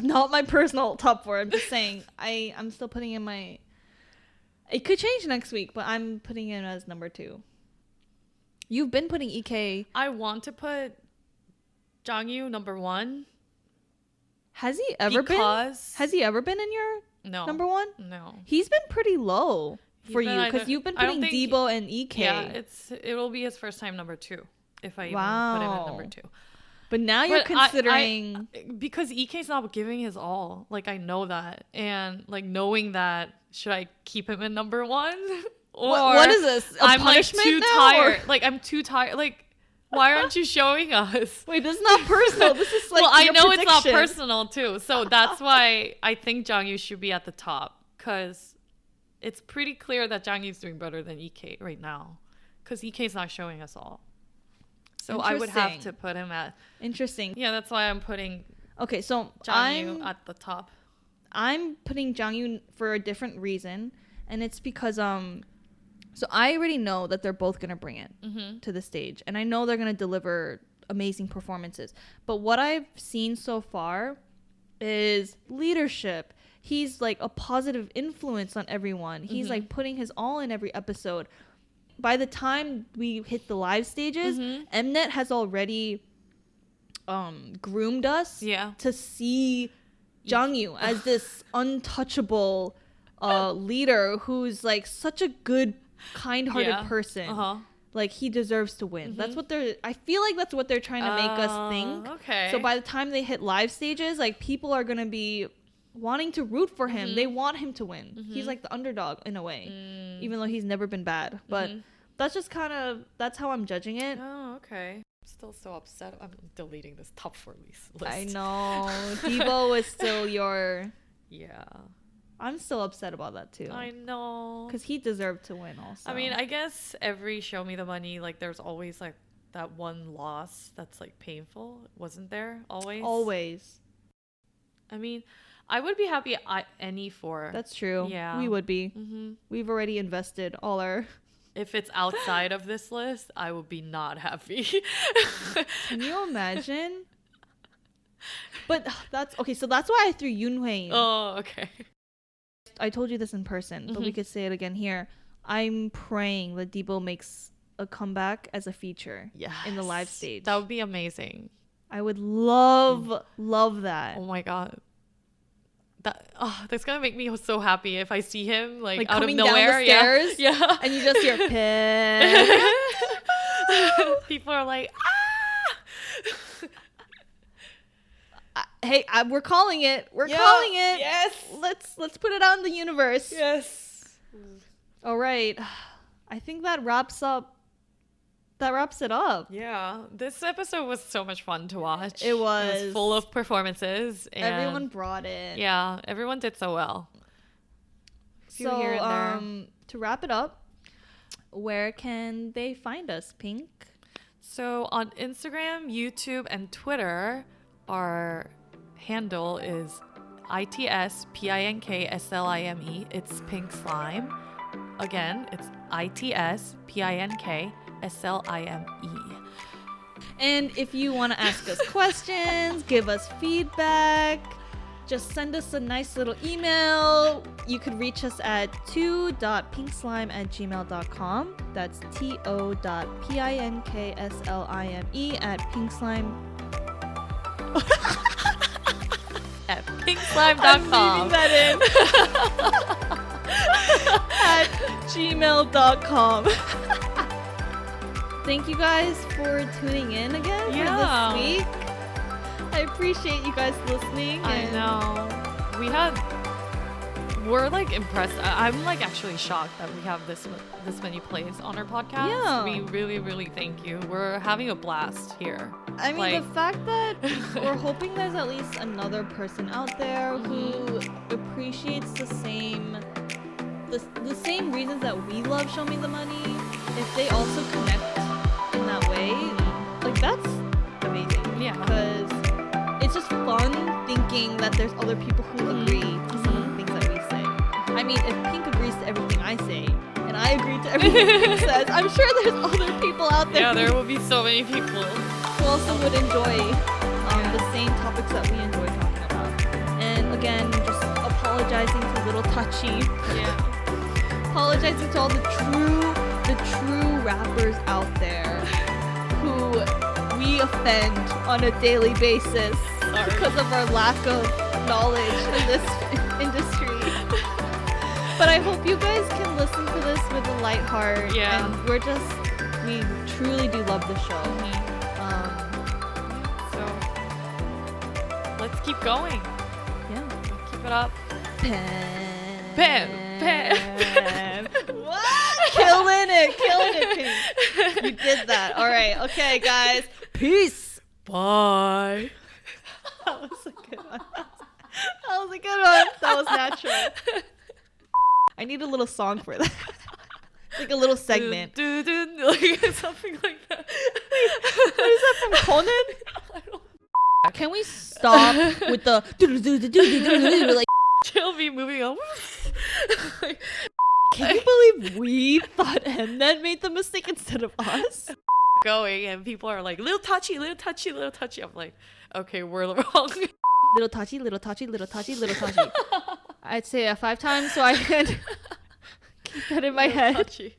Not my personal top 4. I'm just saying I'm still putting in my. It could change next week, but I'm putting it as number 2. You've been putting EK. I want to put Jongyu number 1. Has he ever been in your number 1? No. He's been pretty low for you because you've been putting Debo and EK. Yeah, it'll be his first time number 2 if I even put him at number 2. But now you're considering because EK's not giving his all. Like I know that, and like knowing that, should I keep him in number 1? Or what is this? I'm punishment like too now, tired. Like I'm too tired. Like why aren't you showing us? Wait, this is not personal. This is like well, I know prediction. it's not personal too. So that's why I think Jongyu should be at the top because it's pretty clear that Jongyu's doing better than EK right now because EK's not showing us all. So I would have to put him at... Interesting. Yeah, that's why I'm putting so Jongyu at the top. I'm putting Jongyu for a different reason. And it's because... So I already know that they're both going to bring it to the stage. And I know they're going to deliver amazing performances. But what I've seen so far is leadership. He's like a positive influence on everyone. He's like putting his all in every episode. By the time we hit the live stages, Mnet has already groomed us to see Jongyu as this untouchable leader who's like such a good, kind-hearted person. Like he deserves to win. That's what I feel like that's what they're trying to make us think. Okay. So by the time they hit live stages, like people are gonna be wanting to root for him. They want him to win. He's like the underdog in a way, even though he's never been bad. But that's just that's how I'm judging it. Oh, okay. I'm still so upset. I'm deleting this top 4 list. I know. Debo is still your... Yeah. I'm still upset about that too. I know. Because he deserved to win also. I mean, I guess every Show Me the Money, like there's always like that one loss that's like painful. Wasn't there? Always? I mean... I would be happy at any 4. That's true. Yeah. We would be. We've already invested all our... If it's outside of this list, I would be not happy. Can you imagine? But that's... Okay, so that's why I threw Yoonhwae. Oh, okay. I told you this in person, but we could say it again here. I'm praying that Debo makes a comeback as a feature in the live stage. That would be amazing. I would love that. Oh my God. That's gonna make me so happy if I see him like out of coming nowhere. Down the stairs, yeah. And you just hear pick. People are like, Hey, we're calling it. We're calling it. Yes. Let's put it out in the universe. Yes. All right. I think that wraps it up. Yeah. This episode was so much fun to watch. It was full of performances. And everyone brought it. Yeah. Everyone did so well. So, to wrap it up, where can they find us, Pink? So on Instagram, YouTube, and Twitter, our handle is ITSPINKSLIME. It's Pink Slime. Again, it's ITSPINKSLIME. And if you want to ask us questions, give us feedback, just send us a nice little email. You could reach us at 2.pinkslime@gmail.com. That's TO.PINKSLIME@pinkslime. At pinkslime.com. I'm leaving that in. at gmail.com. Thank you guys for tuning in again for this week. I appreciate you guys listening. I know. We we're like impressed. I'm like actually shocked that we have this many plays on our podcast. Yeah. We really, really thank you. We're having a blast here. I mean, like, the fact that we're hoping there's at least another person out there who appreciates the same reasons that we love Show Me the Money. If they also connect in that way, like that's amazing. Yeah. Because it's just fun thinking that there's other people who agree to some of the things that we say. I mean, if Pink agrees to everything I say, and I agree to everything Pink says, I'm sure there's other people out there. Yeah, there will be so many people who also would enjoy the same topics that we enjoy talking about. And again, just apologizing to Little Touchy. Yeah. Apologizing to all the true rappers out there who we offend on a daily basis because of our lack of knowledge in this industry. But I hope you guys can listen to this with a light heart. Yeah. And we truly do love the show. So let's keep going. Yeah. Keep it up. Pen. What? Killing it, Pink. You did that. All right. Okay, guys. Peace. Bye. That was a good one. That was natural. I need a little song for that. Like a little segment. Like something like that. What is that from Conan? Can we stop with the like? She'll be moving on. Can you believe we thought Mnet made the mistake instead of us? Going and people are like, little touchy. I'm like, okay, we're wrong. Little touchy. I'd say it 5 times so I can keep that in my head. Touchy.